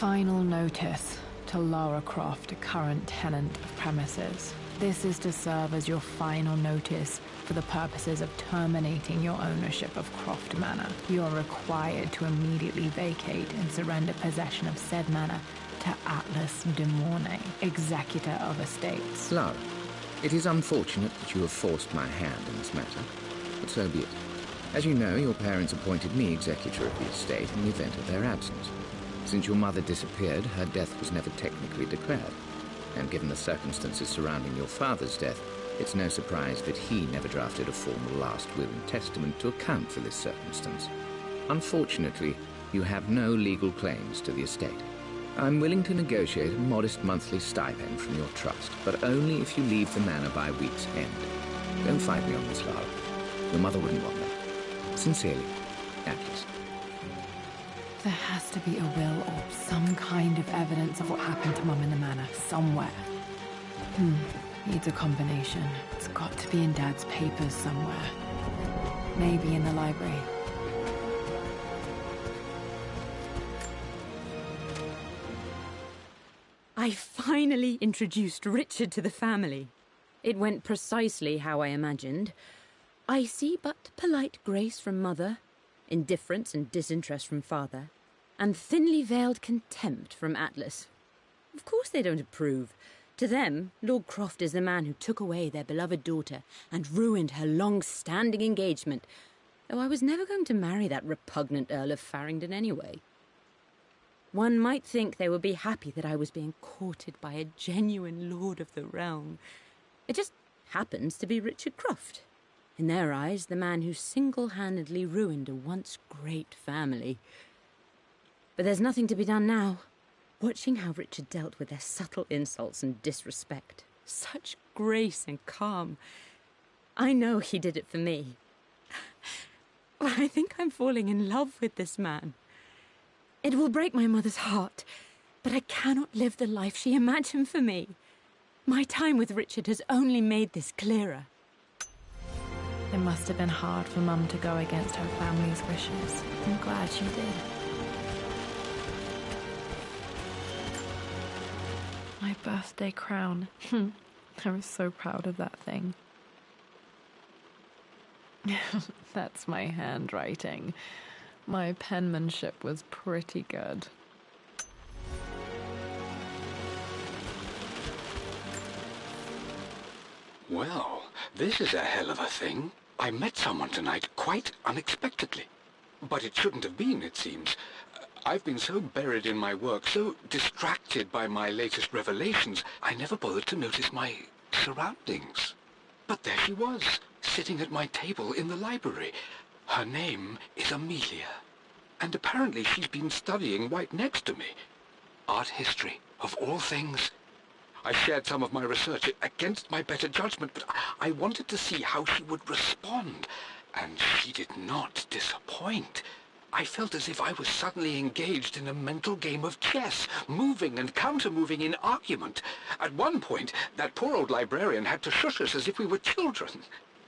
Final notice to Lara Croft, a current tenant of premises. This is to serve as your final notice for the purposes of terminating your ownership of Croft Manor. You are required to immediately vacate and surrender possession of said manor to Atlas de Mornay, executor of estates. Lara, it is unfortunate that you have forced my hand in this matter, but so be it. As you know, your parents appointed me executor of the estate in the event of their absence. Since your mother disappeared, her death was never technically declared. And given the circumstances surrounding your father's death, it's no surprise that he never drafted a formal last will and testament to account for this circumstance. Unfortunately, you have no legal claims to the estate. I'm willing to negotiate a modest monthly stipend from your trust, but only if you leave the manor by week's end. Don't fight me on this, Lara. Your mother wouldn't want that. Sincerely, Atlas. There has to be a will or some kind of evidence of what happened to Mum in the manor, somewhere. Needs a combination. It's got to be in Dad's papers somewhere. Maybe in the library. I finally introduced Richard to the family. It went precisely how I imagined. I see but polite grace from Mother, indifference and disinterest from Father, and thinly veiled contempt from Atlas. Of course they don't approve. To them, Lord Croft is the man who took away their beloved daughter and ruined her long-standing engagement, though I was never going to marry that repugnant Earl of Farringdon anyway. One might think they would be happy that I was being courted by a genuine lord of the realm. It just happens to be Richard Croft. In their eyes, the man who single-handedly ruined a once great family. But there's nothing to be done now. Watching how Richard dealt with their subtle insults and disrespect. Such grace and calm. I know he did it for me. I think I'm falling in love with this man. It will break my mother's heart, but I cannot live the life she imagined for me. My time with Richard has only made this clearer. It must have been hard for Mum to go against her family's wishes. I'm glad she did. My birthday crown. I was so proud of that thing. That's my handwriting. My penmanship was pretty good. Well, this is a hell of a thing. I met someone tonight quite unexpectedly. But it shouldn't have been, it seems. I've been so buried in my work, so distracted by my latest revelations, I never bothered to notice my surroundings. But there she was, sitting at my table in the library. Her name is Amelia, and apparently she's been studying right next to me. Art history, of all things. I shared some of my research against my better judgment, but I wanted to see how she would respond, and she did not disappoint. I felt as if I was suddenly engaged in a mental game of chess, moving and counter-moving in argument. At one point, that poor old librarian had to shush us as if we were children.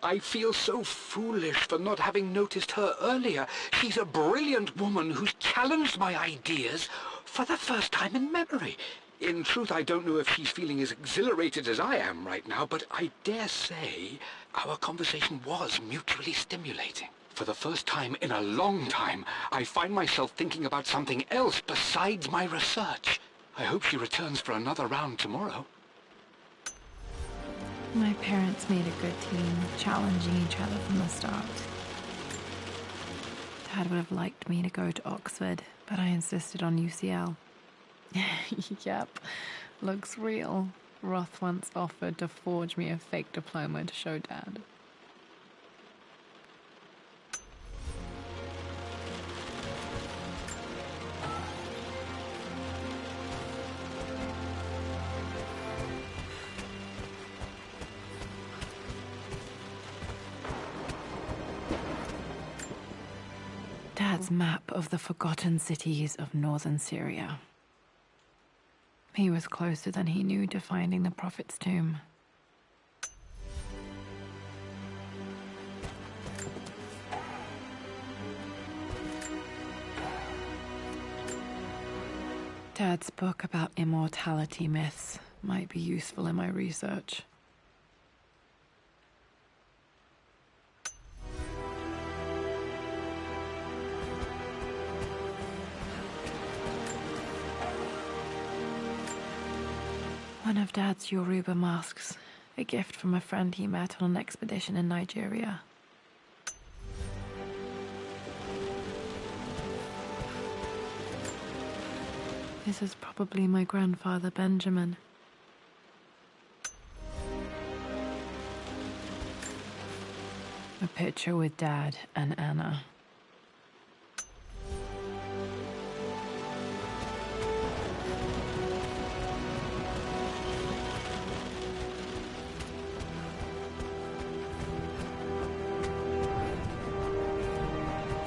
I feel so foolish for not having noticed her earlier. She's a brilliant woman who's challenged my ideas for the first time in memory. In truth, I don't know if she's feeling as exhilarated as I am right now, but I dare say our conversation was mutually stimulating. For the first time in a long time, I find myself thinking about something else besides my research. I hope she returns for another round tomorrow. My parents made a good team, challenging each other from the start. Dad would have liked me to go to Oxford, but I insisted on UCL. Yep, looks real. Roth once offered to forge me a fake diploma to show Dad. Dad's map of the forgotten cities of northern Syria. He was closer than he knew to finding the Prophet's tomb. Dad's book about immortality myths might be useful in my research. One of Dad's Yoruba masks, a gift from a friend he met on an expedition in Nigeria. This is probably my grandfather Benjamin. A picture with Dad and Anna.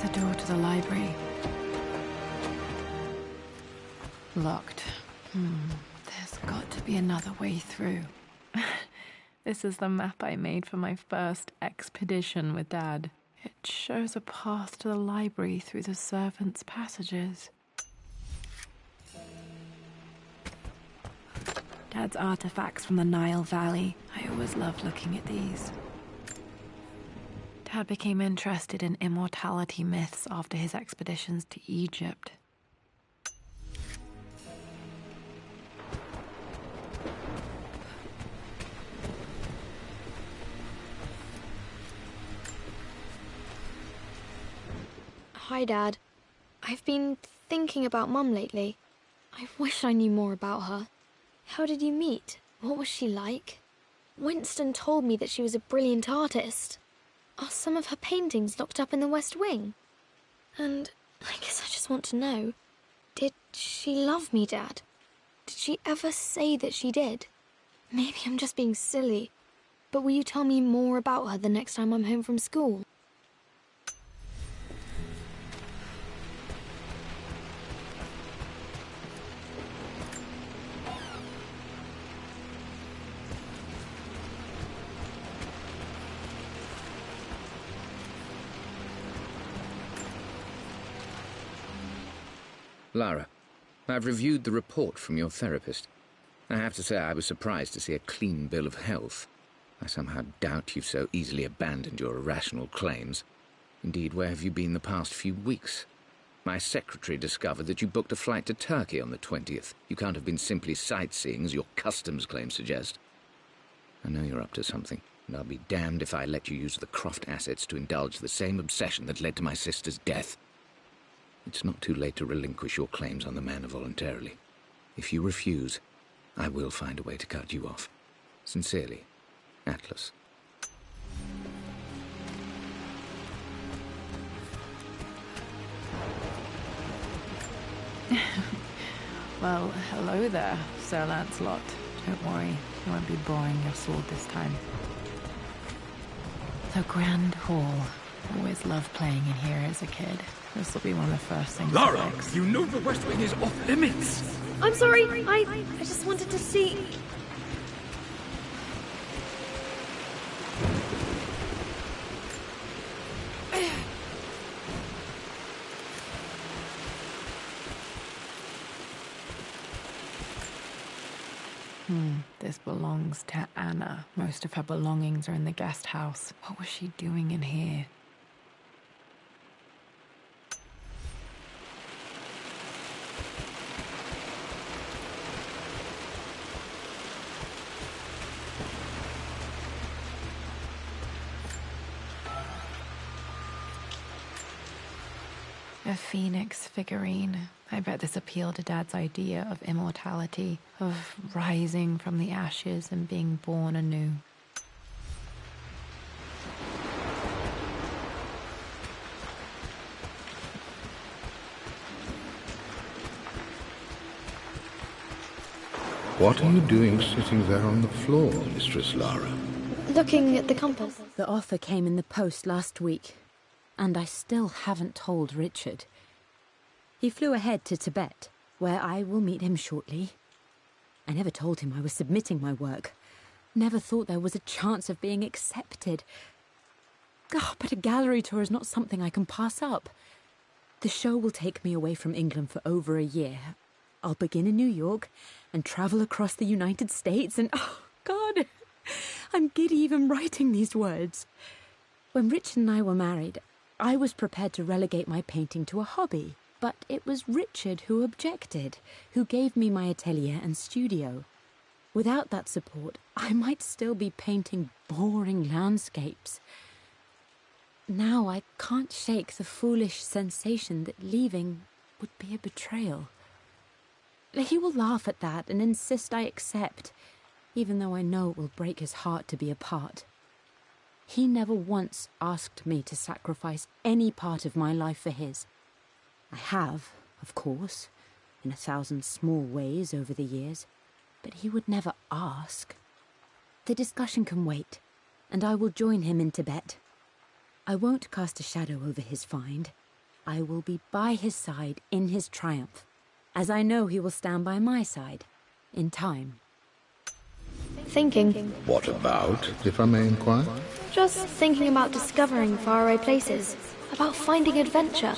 The door to the library. Locked. There's got to be another way through. This is the map I made for my first expedition with Dad. It shows a path to the library through the servants' passages. Dad's artifacts from the Nile Valley. I always loved looking at these. Dad became interested in immortality myths after his expeditions to Egypt. Hi, Dad. I've been thinking about Mum lately. I wish I knew more about her. How did you meet? What was she like? Winston told me that she was a brilliant artist. Are some of her paintings locked up in the West Wing? And I guess I just want to know, did she love me, Dad? Did she ever say that she did? Maybe I'm just being silly, but will you tell me more about her the next time I'm home from school? Lara, I've reviewed the report from your therapist. I have to say I was surprised to see a clean bill of health. I somehow doubt you've so easily abandoned your irrational claims. Indeed, where have you been the past few weeks? My secretary discovered that you booked a flight to Turkey on the 20th. You can't have been simply sightseeing, as your customs claims suggest. I know you're up to something, and I'll be damned if I let you use the Croft assets to indulge the same obsession that led to my sister's death. It's not too late to relinquish your claims on the manor voluntarily. If you refuse, I will find a way to cut you off. Sincerely, Atlas. Well, hello there, Sir Lancelot. Don't worry, I won't be boring your sword this time. The Grand Hall. Always loved playing in here as a kid. This will be one of the first things Lara, I fix. you know the West Wing is off limits. I'm sorry, I just wanted to see... This belongs to Anna. Most of her belongings are in the guest house. What was she doing in here? A phoenix figurine. I bet this appealed to Dad's idea of immortality, of rising from the ashes and being born anew. What are you doing sitting there on the floor, Mistress Lara? Looking at the compass. The offer came in the post last week, and I still haven't told Richard. He flew ahead to Tibet, where I will meet him shortly. I never told him I was submitting my work. Never thought there was a chance of being accepted. But a gallery tour is not something I can pass up. The show will take me away from England for over a year. I'll begin in New York and travel across the United States and, oh, God, I'm giddy even writing these words. When Richard and I were married, I was prepared to relegate my painting to a hobby, but it was Richard who objected, who gave me my atelier and studio. Without that support, I might still be painting boring landscapes. Now I can't shake the foolish sensation that leaving would be a betrayal. He will laugh at that and insist I accept, even though I know it will break his heart to be apart. He never once asked me to sacrifice any part of my life for his. I have, of course, in 1,000 small ways over the years, but he would never ask. The discussion can wait, and I will join him in Tibet. I won't cast a shadow over his find. I will be by his side in his triumph, as I know he will stand by my side, in time. Thinking. What about, if I may inquire? Just thinking about discovering faraway places, about finding adventure.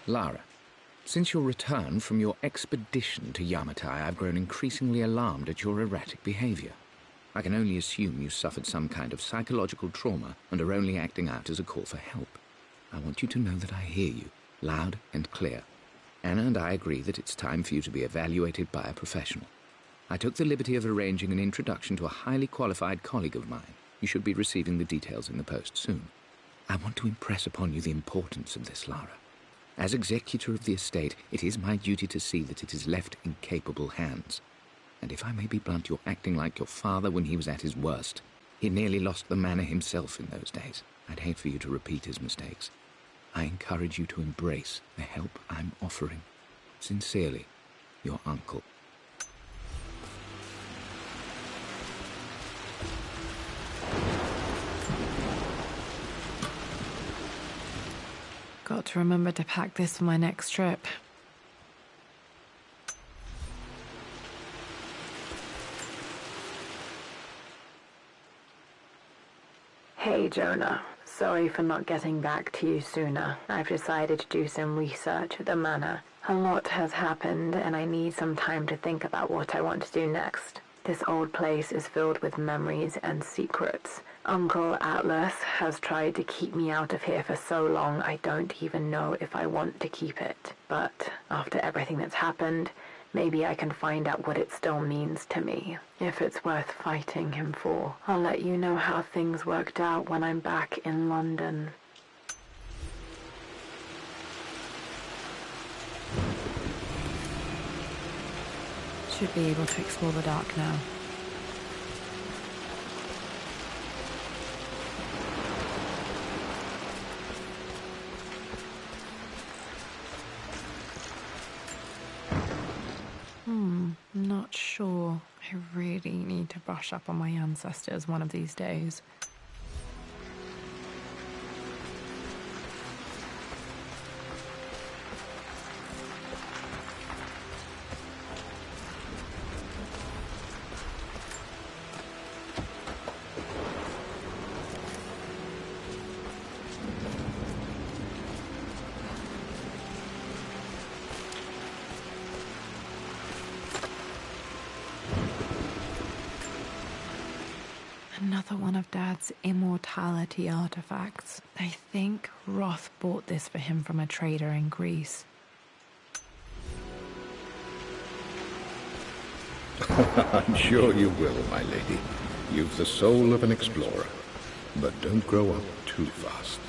Lara, since your return from your expedition to Yamatai, I've grown increasingly alarmed at your erratic behavior. I can only assume you suffered some kind of psychological trauma and are only acting out as a call for help. I want you to know that I hear you, loud and clear. Anna and I agree that it's time for you to be evaluated by a professional. I took the liberty of arranging an introduction to a highly qualified colleague of mine. You should be receiving the details in the post soon. I want to impress upon you the importance of this, Lara. As executor of the estate, it is my duty to see that it is left in capable hands. And if I may be blunt, you're acting like your father when he was at his worst. He nearly lost the manor himself in those days. I'd hate for you to repeat his mistakes. I encourage you to embrace the help I'm offering. Sincerely, your uncle. Got to remember to pack this for my next trip. Hey, Jonah. Sorry for not getting back to you sooner. I've decided to do some research at the manor. A lot has happened, and I need some time to think about what I want to do next. This old place is filled with memories and secrets. Uncle Atlas has tried to keep me out of here for so long I don't even know if I want to keep it. But after everything that's happened, maybe I can find out what it still means to me. If it's worth fighting him for, I'll let you know how things worked out when I'm back in London. Should be able to explore the dark now. Not sure. I really need to brush up on my ancestors one of these days. Another one of Dad's immortality artifacts. I think Roth bought this for him from a trader in Greece. I'm sure you will, my lady. You've the soul of an explorer. But don't grow up too fast.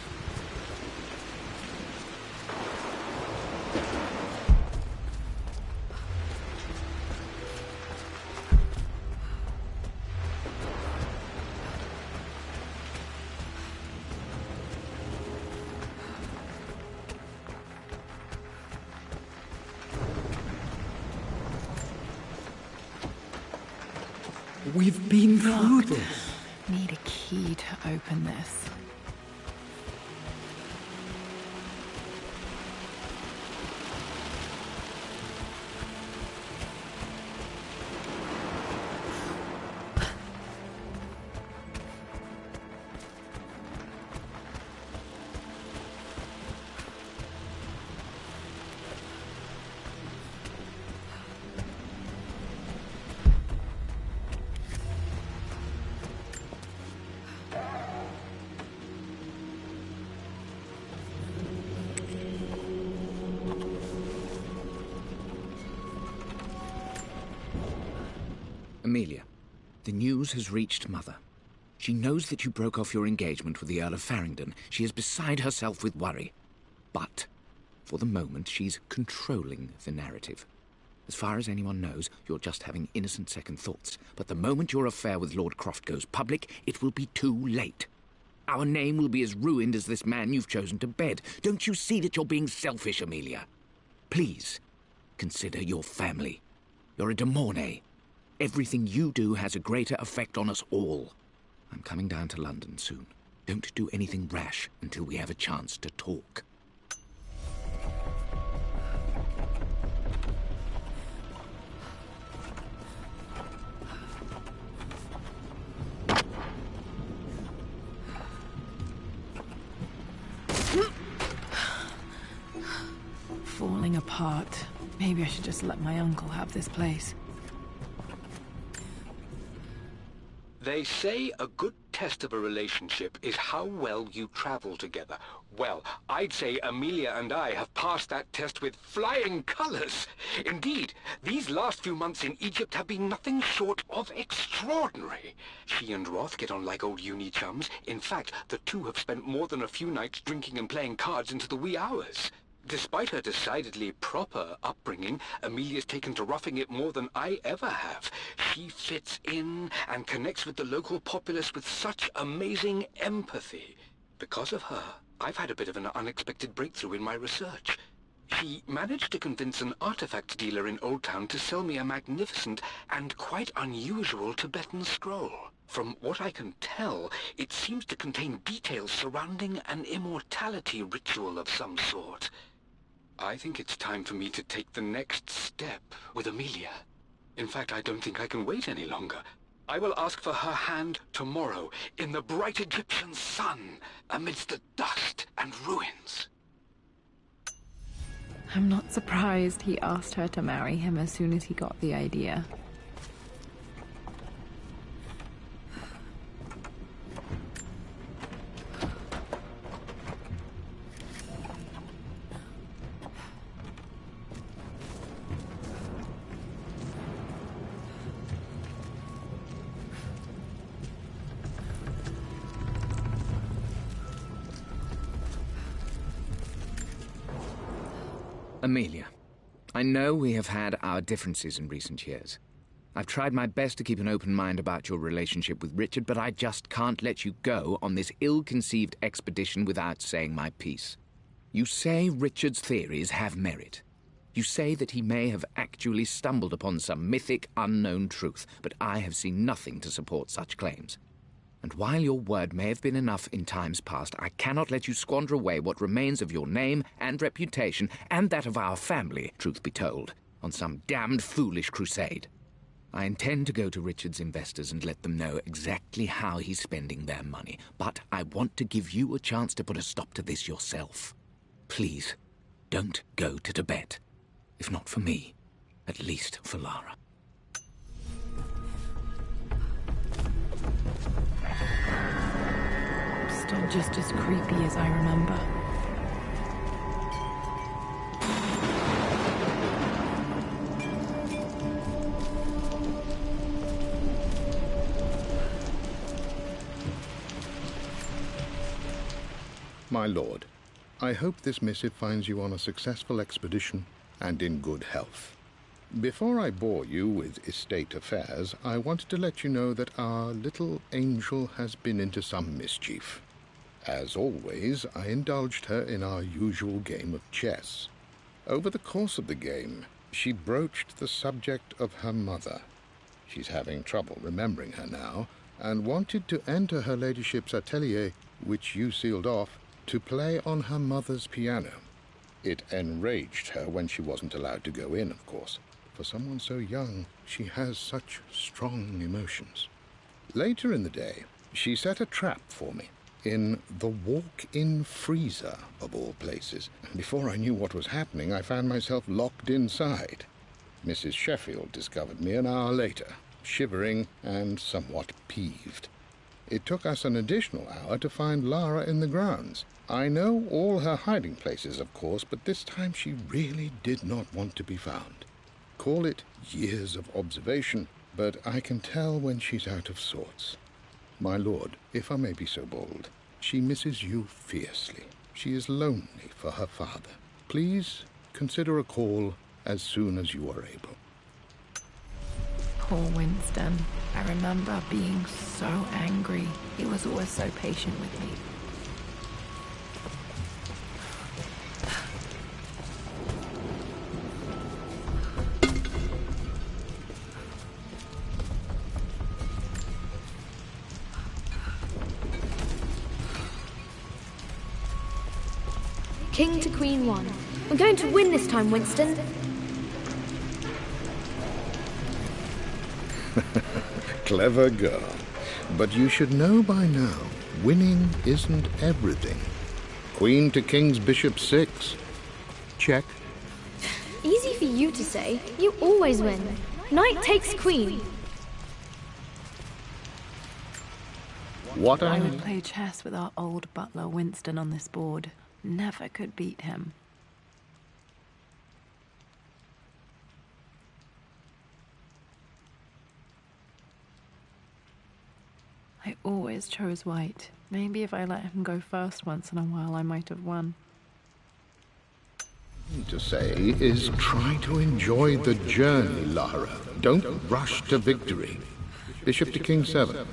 We've been through this. Need a key to open this. Amelia, the news has reached Mother. She knows that you broke off your engagement with the Earl of Farringdon. She is beside herself with worry. But, for the moment, she's controlling the narrative. As far as anyone knows, you're just having innocent second thoughts. But the moment your affair with Lord Croft goes public, it will be too late. Our name will be as ruined as this man you've chosen to bed. Don't you see that you're being selfish, Amelia? Please, consider your family. You're a de Mornay. Everything you do has a greater effect on us all. I'm coming down to London soon. Don't do anything rash until we have a chance to talk. Falling apart. Maybe I should just let my uncle have this place. They say a good test of a relationship is how well you travel together. Well, I'd say Amelia and I have passed that test with flying colors. Indeed, these last few months in Egypt have been nothing short of extraordinary. She and Roth get on like old uni chums. In fact, the two have spent more than a few nights drinking and playing cards into the wee hours. Despite her decidedly proper upbringing, Amelia's taken to roughing it more than I ever have. She fits in and connects with the local populace with such amazing empathy. Because of her, I've had a bit of an unexpected breakthrough in my research. She managed to convince an artifact dealer in Old Town to sell me a magnificent and quite unusual Tibetan scroll. From what I can tell, it seems to contain details surrounding an immortality ritual of some sort. I think it's time for me to take the next step with Amelia. In fact, I don't think I can wait any longer. I will ask for her hand tomorrow in the bright Egyptian sun amidst the dust and ruins. I'm not surprised he asked her to marry him as soon as he got the idea. Amelia, I know we have had our differences in recent years. I've tried my best to keep an open mind about your relationship with Richard, but I just can't let you go on this ill-conceived expedition without saying my piece. You say Richard's theories have merit. You say that he may have actually stumbled upon some mythic, unknown truth, but I have seen nothing to support such claims. And while your word may have been enough in times past, I cannot let you squander away what remains of your name and reputation, and that of our family, truth be told, on some damned foolish crusade. I intend to go to Richard's investors and let them know exactly how he's spending their money, but I want to give you a chance to put a stop to this yourself. Please, don't go to Tibet. If not for me, at least for Lara. Still just as creepy as I remember. My lord, I hope this missive finds you on a successful expedition and in good health. Before I bore you with estate affairs, I wanted to let you know that our little angel has been into some mischief. As always, I indulged her in our usual game of chess. Over the course of the game, she broached the subject of her mother. She's having trouble remembering her now, and wanted to enter her ladyship's atelier, which you sealed off, to play on her mother's piano. It enraged her when she wasn't allowed to go in, of course. For someone so young, she has such strong emotions. Later in the day, she set a trap for me in the walk-in freezer, of all places. Before I knew what was happening, I found myself locked inside. Mrs. Sheffield discovered me an hour later, shivering and somewhat peeved. It took us an additional hour to find Lara in the grounds. I know all her hiding places, of course, but this time she really did not want to be found. Call it years of observation, but I can tell when she's out of sorts. My lord, if I may be so bold, she misses you fiercely. She is lonely for her father. Please consider a call as soon as you are able. Poor Winston. I remember being so angry. He was always so patient with me. King to Queen 1. We're going to win this time, Winston. Clever girl. But you should know by now, winning isn't everything. Queen to King's Bishop 6. Check. Easy for you to say. You always win. Knight takes Queen. What I would play chess with our old butler Winston on this board. Never could beat him. I always chose white. Maybe if I let him go first once in a while, I might have won. To say is try to enjoy the journey, Lara. Don't rush to victory. Bishop to King 7.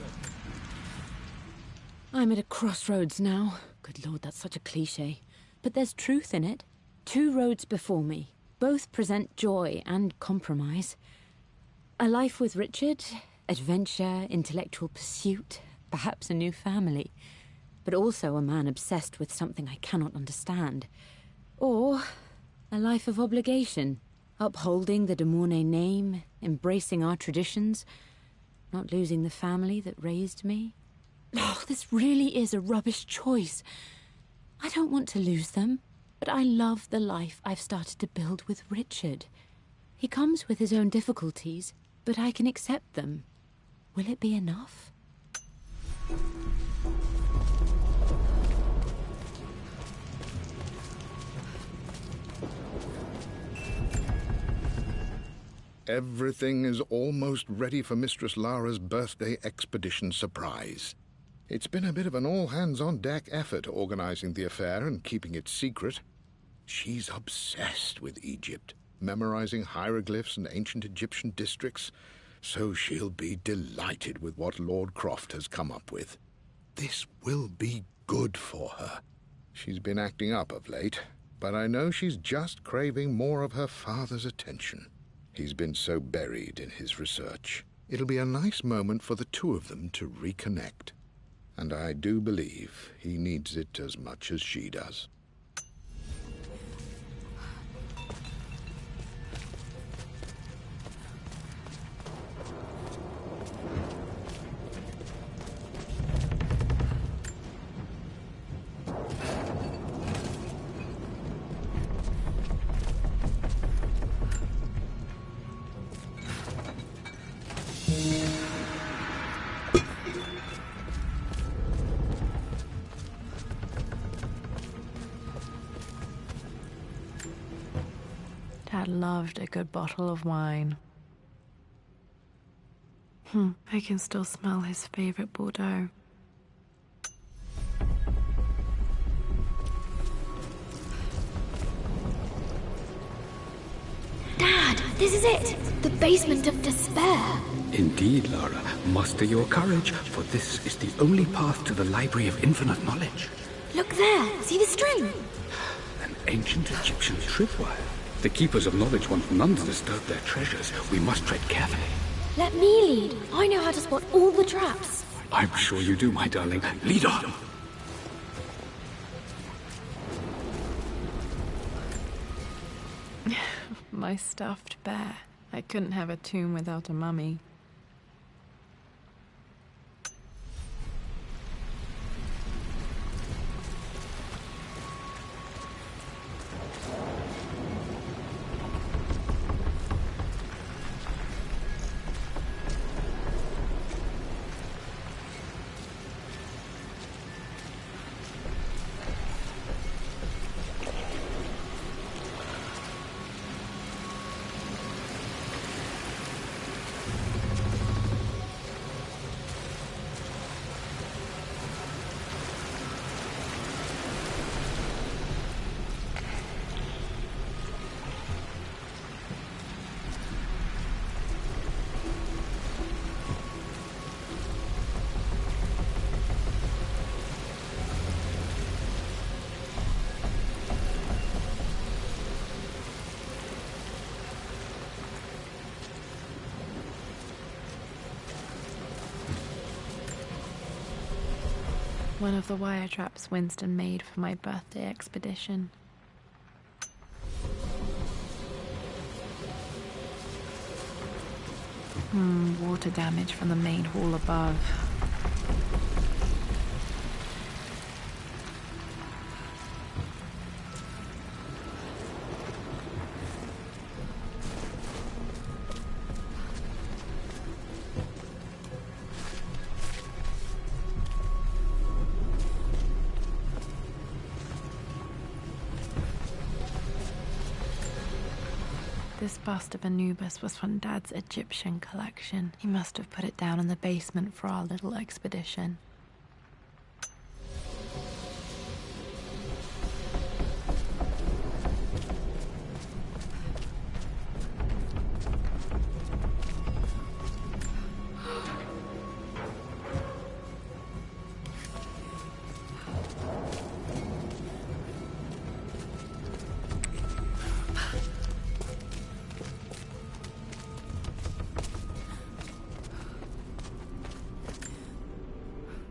I'm at a crossroads now. Good Lord, that's such a cliché. But there's truth in it. 2 roads before me. Both present joy and compromise. A life with Richard, adventure, intellectual pursuit, perhaps a new family. But also a man obsessed with something I cannot understand. Or a life of obligation, upholding the de Mornay name, embracing our traditions, not losing the family that raised me. Oh, this really is a rubbish choice. I don't want to lose them, but I love the life I've started to build with Richard. He comes with his own difficulties, but I can accept them. Will it be enough? Everything is almost ready for Mistress Lara's birthday expedition surprise. It's been a bit of an all-hands-on-deck effort organizing the affair and keeping it secret. She's obsessed with Egypt, memorizing hieroglyphs and ancient Egyptian districts, so she'll be delighted with what Lord Croft has come up with. This will be good for her. She's been acting up of late, but I know she's just craving more of her father's attention. He's been so buried in his research. It'll be a nice moment for the two of them to reconnect. And I do believe he needs it as much as she does. Dad loved a good bottle of wine. I can still smell his favorite Bordeaux. Dad, this is it! The basement of despair! Indeed, Lara. Muster your courage, for this is the only path to the Library of Infinite Knowledge. Look there! See the string? An ancient Egyptian tripwire. The Keepers of Knowledge want none to disturb their treasures. We must tread carefully. Let me lead. I know how to spot all the traps. I'm sure you do, my darling. Lead on! My stuffed bear. I couldn't have a tomb without a mummy. one of the wire traps Winston made for my birthday expedition. Water damage from the main hall above. This bust of Anubis was from Dad's Egyptian collection. He must have put it down in the basement for our little expedition.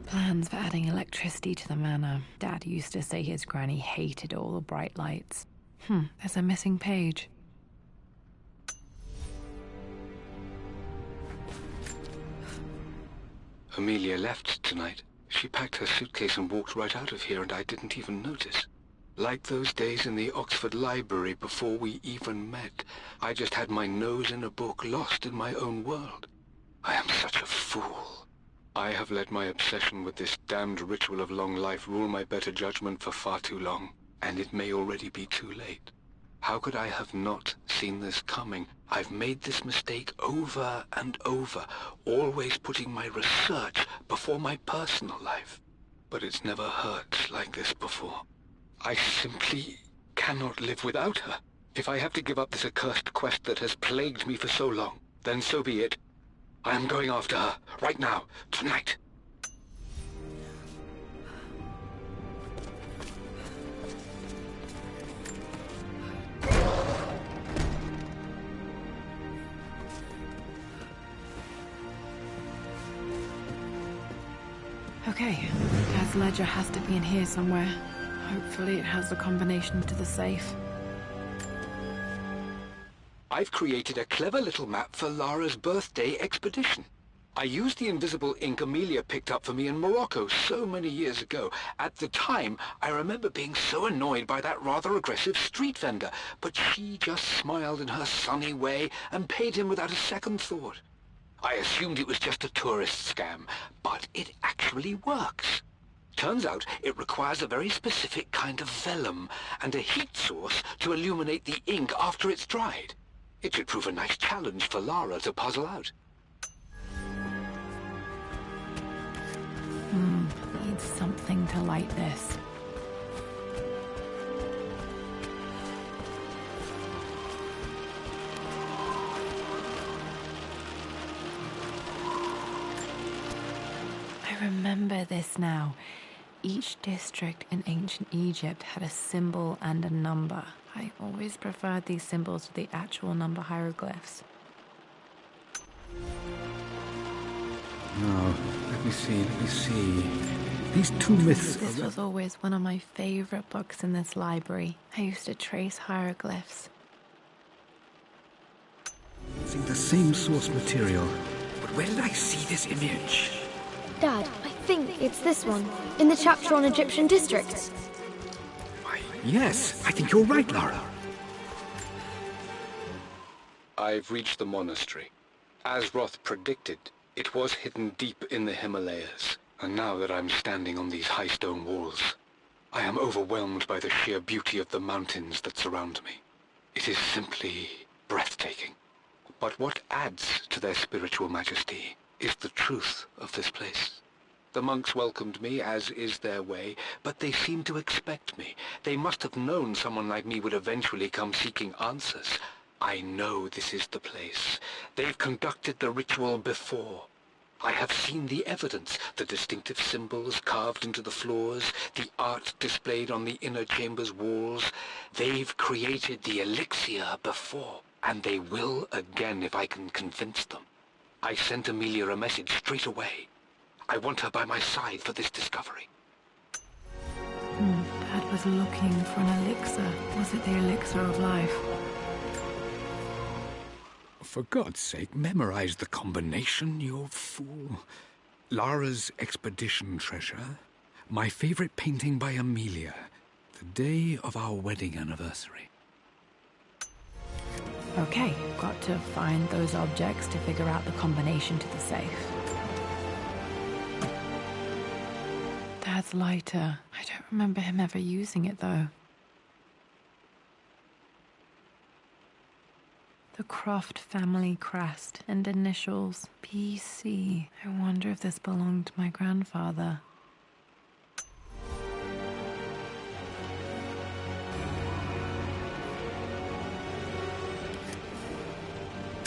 Plans for adding electricity to the manor. Dad used to say his granny hated all the bright lights. There's a missing page. Amelia left tonight. She packed her suitcase and walked right out of here, and I didn't even notice. Like those days in the Oxford Library before we even met, I just had my nose in a book, lost in my own world. I am such a fool. I have let my obsession with this damned ritual of long life rule my better judgment for far too long, and it may already be too late. How could I have not seen this coming? I've made this mistake over and over, always putting my research before my personal life. But it's never hurt like this before. I simply cannot live without her. If I have to give up this accursed quest that has plagued me for so long, then so be it. I am going after her, right now, tonight. Okay, Dad's ledger has to be in here somewhere. Hopefully it has the combinations to the safe. I've created a clever little map for Lara's birthday expedition. I used the invisible ink Amelia picked up for me in Morocco so many years ago. At the time, I remember being so annoyed by that rather aggressive street vendor, but she just smiled in her sunny way and paid him without a second thought. I assumed it was just a tourist scam, but it actually works. Turns out it requires a very specific kind of vellum and a heat source to illuminate the ink after it's dried. It should prove a nice challenge for Lara to puzzle out. Need something to light this. I remember this now. Each district in ancient Egypt had a symbol and a number. I always preferred these symbols to the actual number hieroglyphs. Now, let me see. These two myths... This was always one of my favorite books in this library. I used to trace hieroglyphs. Using the same source material. But where did I see this image? Dad, I think it's this one, in the chapter on Egyptian districts. Why, yes, I think you're right, Lara. I've reached the monastery. As Roth predicted, it was hidden deep in the Himalayas. And now that I'm standing on these high stone walls, I am overwhelmed by the sheer beauty of the mountains that surround me. It is simply breathtaking. But what adds to their spiritual majesty is the truth of this place. The monks welcomed me, as is their way, but they seemed to expect me. They must have known someone like me would eventually come seeking answers. I know this is the place. They've conducted the ritual before. I have seen the evidence, the distinctive symbols carved into the floors, the art displayed on the inner chamber's walls. They've created the elixir before, and they will again if I can convince them. I sent Amelia a message straight away. I want her by my side for this discovery. was looking for an elixir. Was it the elixir of life? For God's sake, memorize the combination, you fool. Lara's expedition treasure. My favorite painting by Amelia. The day of our wedding anniversary. Okay, got to find those objects to figure out the combination to the safe. Dad's lighter. I don't remember him ever using it, though. The Croft family crest and initials, BC. I wonder if this belonged to my grandfather.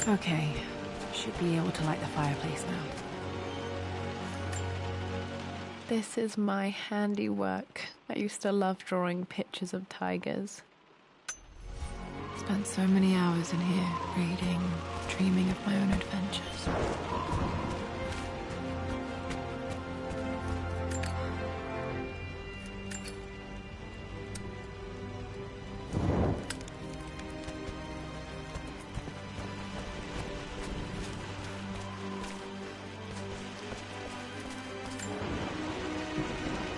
Okay, should be able to light the fireplace now. This is my handiwork. I used to love drawing pictures of tigers. Spent so many hours in here, reading, dreaming of my own adventures.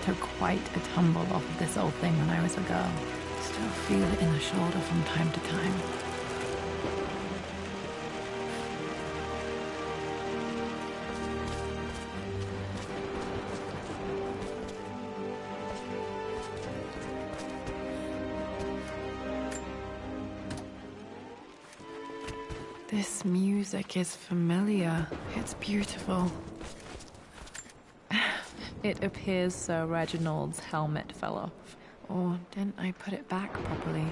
Took quite a tumble off of this old thing when I was a girl. Still feel it in the shoulder from time to time. This music is familiar. It's beautiful. It appears Sir Reginald's helmet fell off. Or didn't I put it back properly?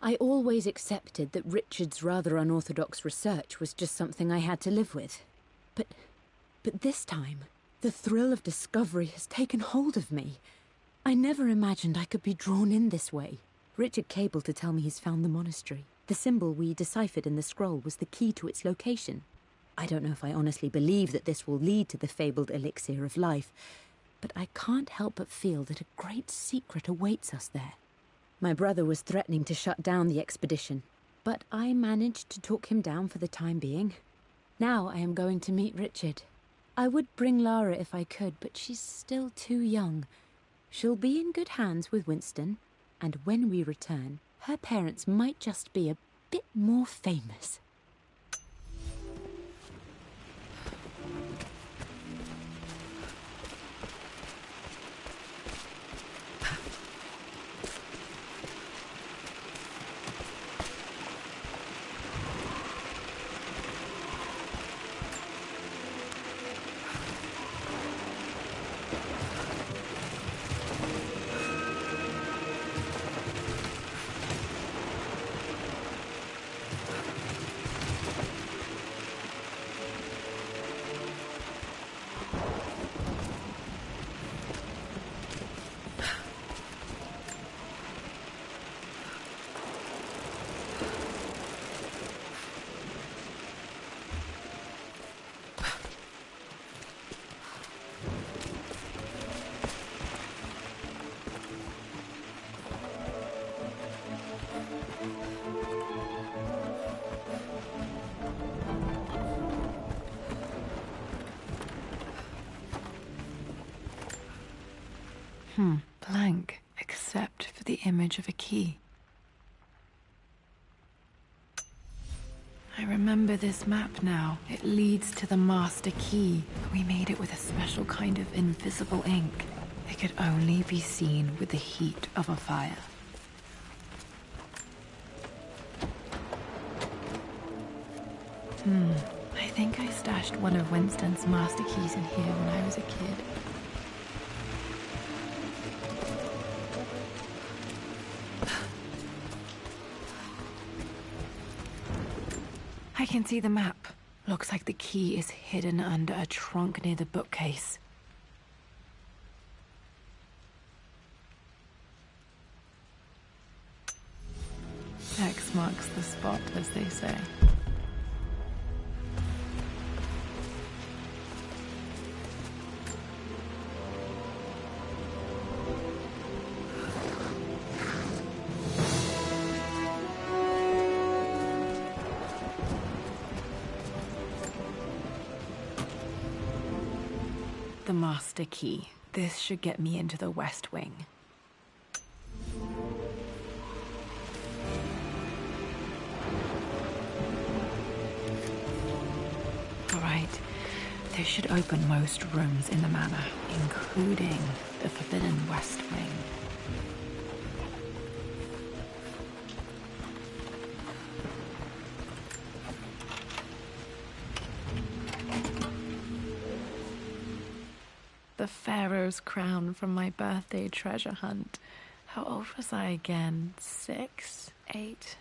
I always accepted that Richard's rather unorthodox research was just something I had to live with. But this time, the thrill of discovery has taken hold of me. I never imagined I could be drawn in this way. Richard cabled to tell me he's found the monastery. The symbol we deciphered in the scroll was the key to its location. I don't know if I honestly believe that this will lead to the fabled elixir of life, but I can't help but feel that a great secret awaits us there. My brother was threatening to shut down the expedition, but I managed to talk him down for the time being. Now I am going to meet Richard. I would bring Lara if I could, but she's still too young. She'll be in good hands with Winston, and when we return, her parents might just be a bit more famous. Blank, except for the image of a key. I remember this map now. It leads to the master key. We made it with a special kind of invisible ink. It could only be seen with the heat of a fire. I think I stashed one of Winston's master keys in here when I was a kid. I can see the map. Looks like the key is hidden under a trunk near the bookcase. Excellent. This marks the spot, as they say. The master key. This should get me into the West Wing. Alright, this should open most rooms in the manor, including the Forbidden West Wing. The Pharaoh's crown from my birthday treasure hunt. How old was I again? 6? 8?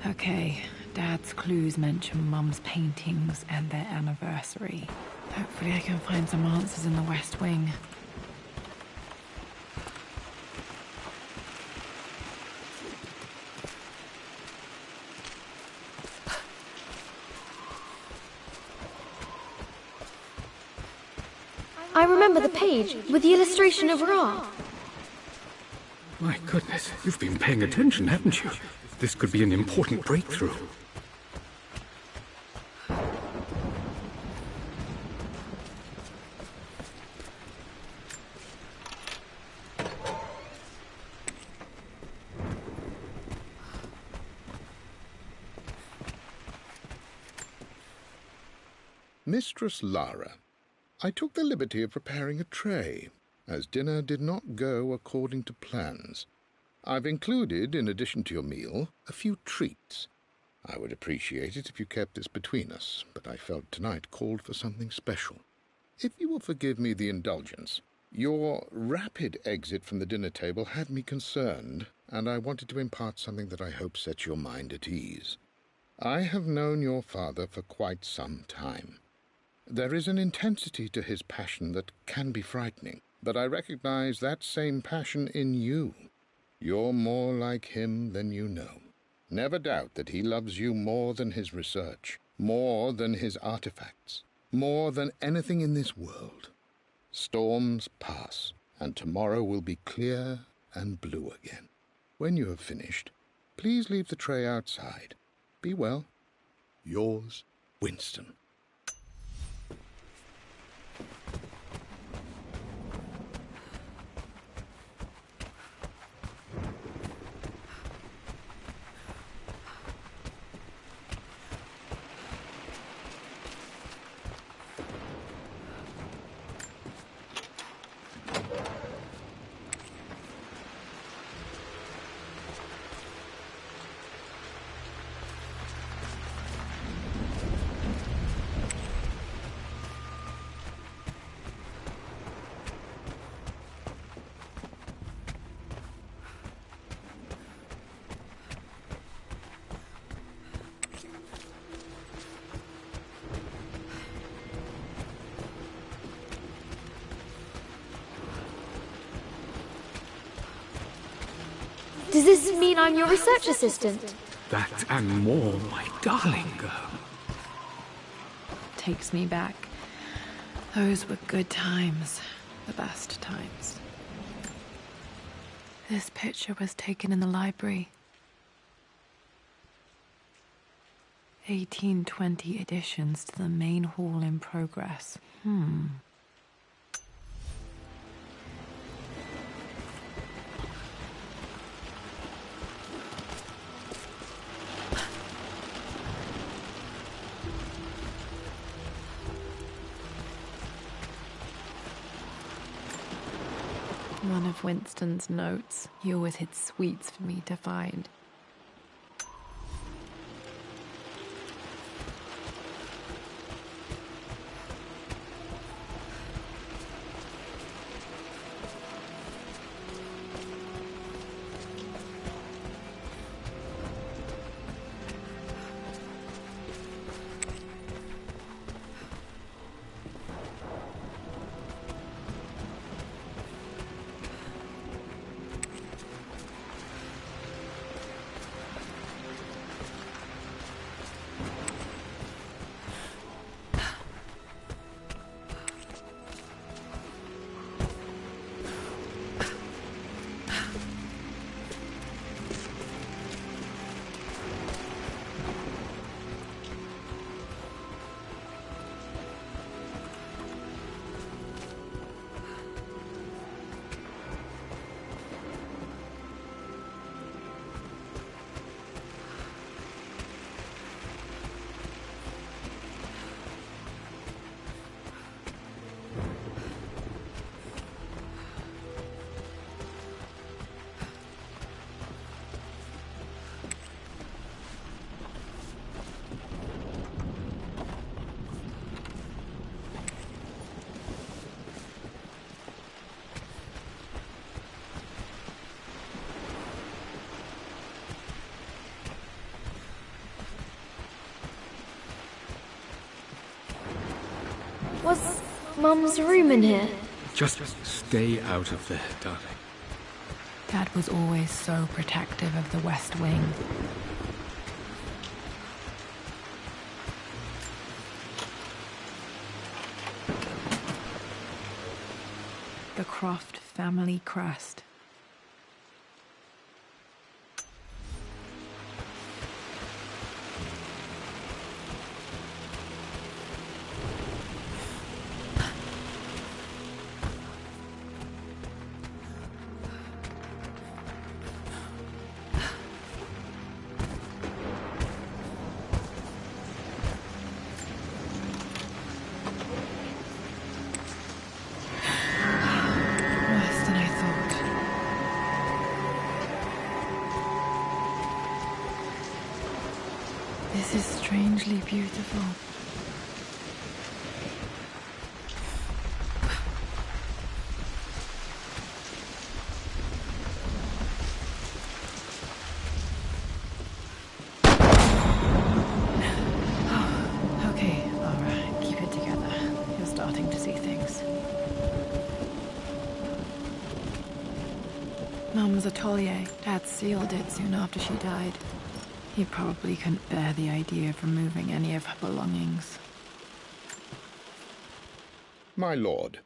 Okay, Dad's clues mention Mum's paintings and their anniversary. Hopefully I can find some answers in the West Wing. I remember the page with the illustration of Ra. My goodness, you've been paying attention, haven't you? This could be an important breakthrough. Mistress Lara, I took the liberty of preparing a tray, as dinner did not go according to plans. I've included, in addition to your meal, a few treats. I would appreciate it if you kept this between us, but I felt tonight called for something special. If you will forgive me the indulgence, your rapid exit from the dinner table had me concerned, and I wanted to impart something that I hope sets your mind at ease. I have known your father for quite some time. There is an intensity to his passion that can be frightening, but I recognize that same passion in you. You're more like him than you know. Never doubt that he loves you more than his research, more than his artifacts, more than anything in this world. Storms pass, and tomorrow will be clear and blue again. When you have finished, please leave the tray outside. Be well. Yours, Winston. Does this mean I'm your research assistant? That and more, my darling girl. Takes me back. Those were good times. The best times. This picture was taken in the library. 1820 additions to the main hall in progress. One of Winston's notes. He always hid sweets for me to find. Was Mum's room in here? Just stay out of there, darling. Dad was always so protective of the West Wing. The Croft family crest. Worse than I thought. This is strangely beautiful. Okay, Laura, keep it together. You're starting to see things. Mum's atelier. Dad sealed it soon after she died. He probably couldn't bear the idea of removing any of her belongings. My lord,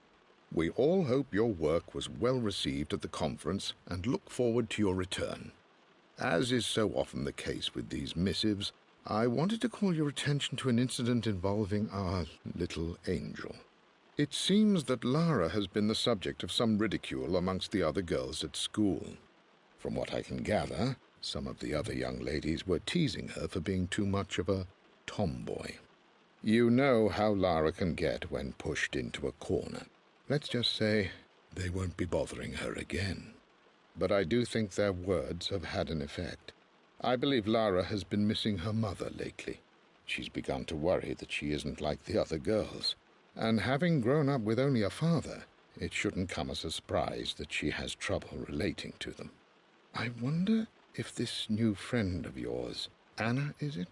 we all hope your work was well received at the conference and look forward to your return. As is so often the case with these missives, I wanted to call your attention to an incident involving our little angel. It seems that Lara has been the subject of some ridicule amongst the other girls at school. From what I can gather, some of the other young ladies were teasing her for being too much of a tomboy. You know how Lara can get when pushed into a corner. Let's just say they won't be bothering her again. But I do think their words have had an effect. I believe Lara has been missing her mother lately. She's begun to worry that she isn't like the other girls. And having grown up with only a father, it shouldn't come as a surprise that she has trouble relating to them. I wonder if this new friend of yours, Anna, is it?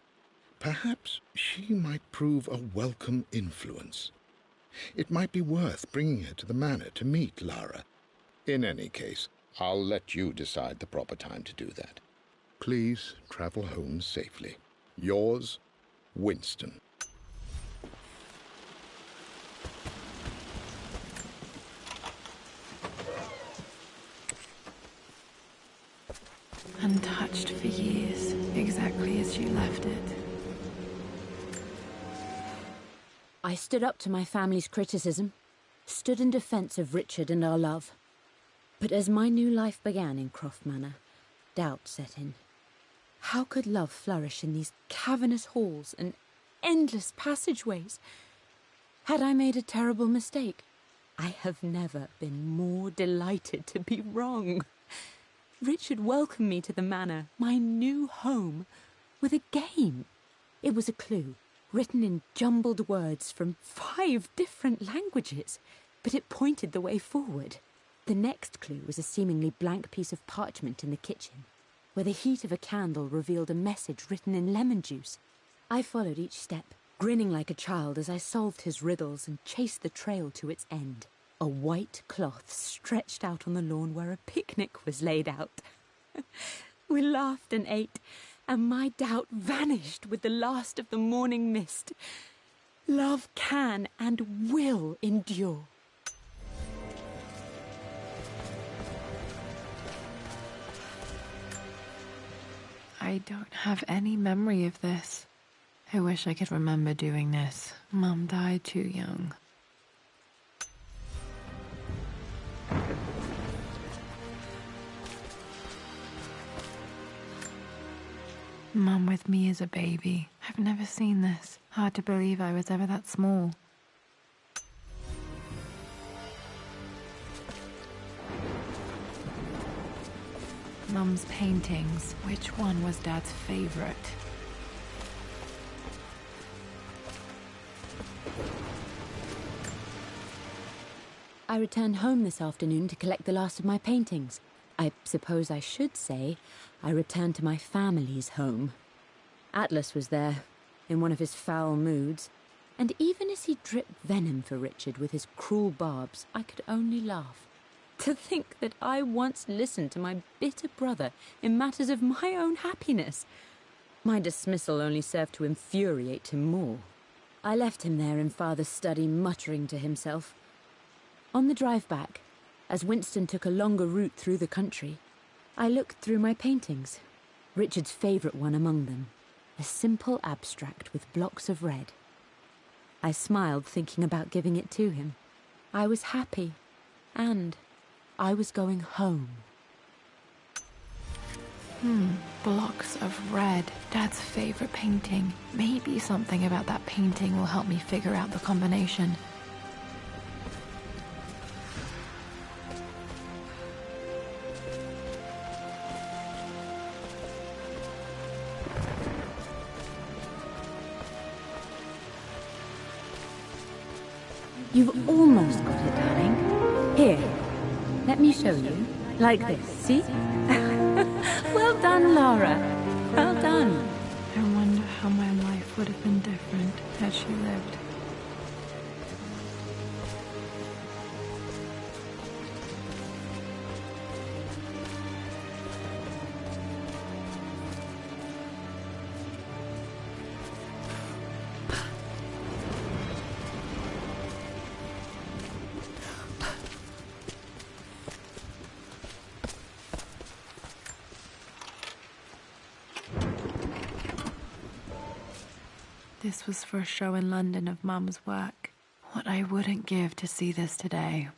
Perhaps she might prove a welcome influence. It might be worth bringing her to the manor to meet Lara. In any case, I'll let you decide the proper time to do that. Please travel home safely. Yours, Winston. Untouched for years, exactly as you left it. I stood up to my family's criticism, stood in defence of Richard and our love. But as my new life began in Croft Manor, doubt set in. How could love flourish in these cavernous halls and endless passageways? Had I made a terrible mistake? I have never been more delighted to be wrong. Richard welcomed me to the manor, my new home, with a game. It was a clue, written in jumbled words from 5 different languages, but it pointed the way forward. The next clue was a seemingly blank piece of parchment in the kitchen, where the heat of a candle revealed a message written in lemon juice. I followed each step, grinning like a child as I solved his riddles and chased the trail to its end. A white cloth stretched out on the lawn where a picnic was laid out. We laughed and ate, and my doubt vanished with the last of the morning mist. Love can and will endure. I don't have any memory of this. I wish I could remember doing this. Mum died too young. Mum with me as a baby. I've never seen this. Hard to believe I was ever that small. Mum's paintings. Which one was Dad's favorite? I returned home this afternoon to collect the last of my paintings. I suppose I should say I returned to my family's home. Atlas was there, in one of his foul moods, And even as he dripped venom for Richard with his cruel barbs, I could only laugh. To think that I once listened to my bitter brother in matters of my own happiness. My dismissal only served to infuriate him more. I left him there in Father's study, muttering to himself. On the drive back, as Winston took a longer route through the country, I looked through my paintings, Richard's favourite one among them, a simple abstract with blocks of red. I smiled, thinking about giving it to him. I was happy, and I was going home. Blocks of red. Dad's favorite painting. Maybe something about that painting will help me figure out the combination. You've almost got it, darling. Here, let me show you. Like this, see? Well done, Lara. Well done. I wonder how my life would have been different had she lived. This was for a show in London of Mum's work. What I wouldn't give to see this today.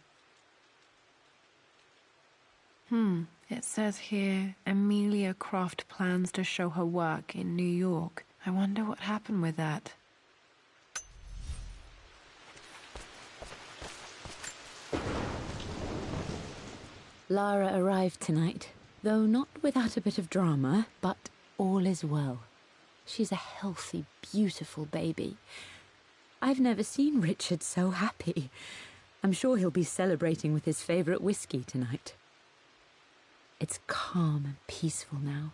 It says here, Amelia Croft plans to show her work in New York. I wonder what happened with that. Lara arrived tonight, though not without a bit of drama, but all is well. She's a healthy, beautiful baby. I've never seen Richard so happy. I'm sure he'll be celebrating with his favourite whiskey tonight. It's calm and peaceful now.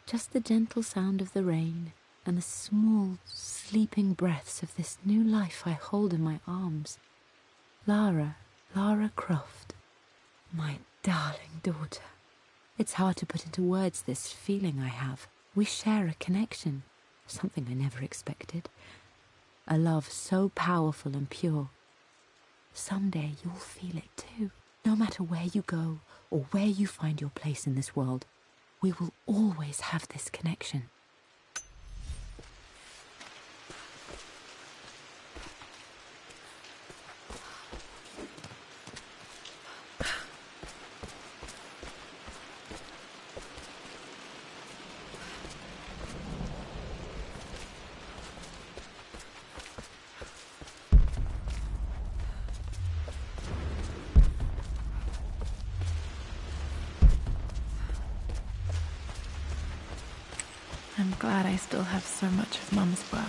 Just the gentle sound of the rain and the small, sleeping breaths of this new life I hold in my arms. Lara Croft, my darling daughter. It's hard to put into words this feeling I have. We share a connection, something I never expected. A love so powerful and pure. Someday you'll feel it too. No matter where you go or where you find your place in this world, we will always have this connection. I'm glad I still have so much of Mum's work.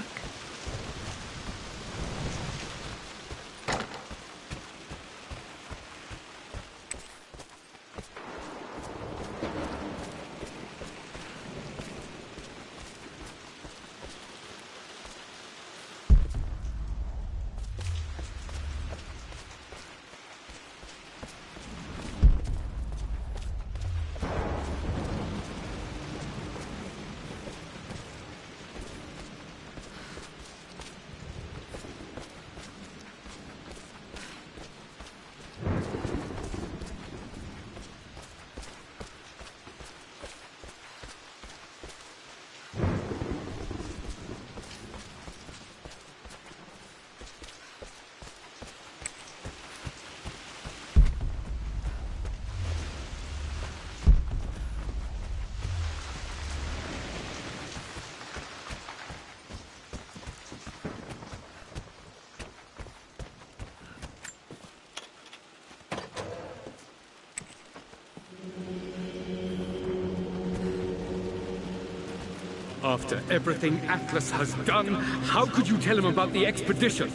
After everything Atlas has done, how could you tell him about the expedition?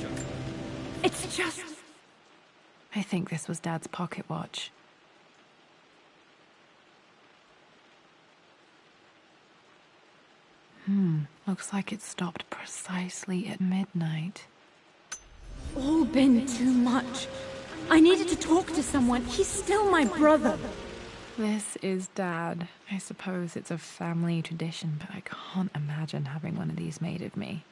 It's just... I think this was Dad's pocket watch. Looks like it stopped precisely at midnight. been too much. I needed to talk to someone. He's still my brother. This is Dad. I suppose it's a family tradition, but I can't imagine having one of these made of me.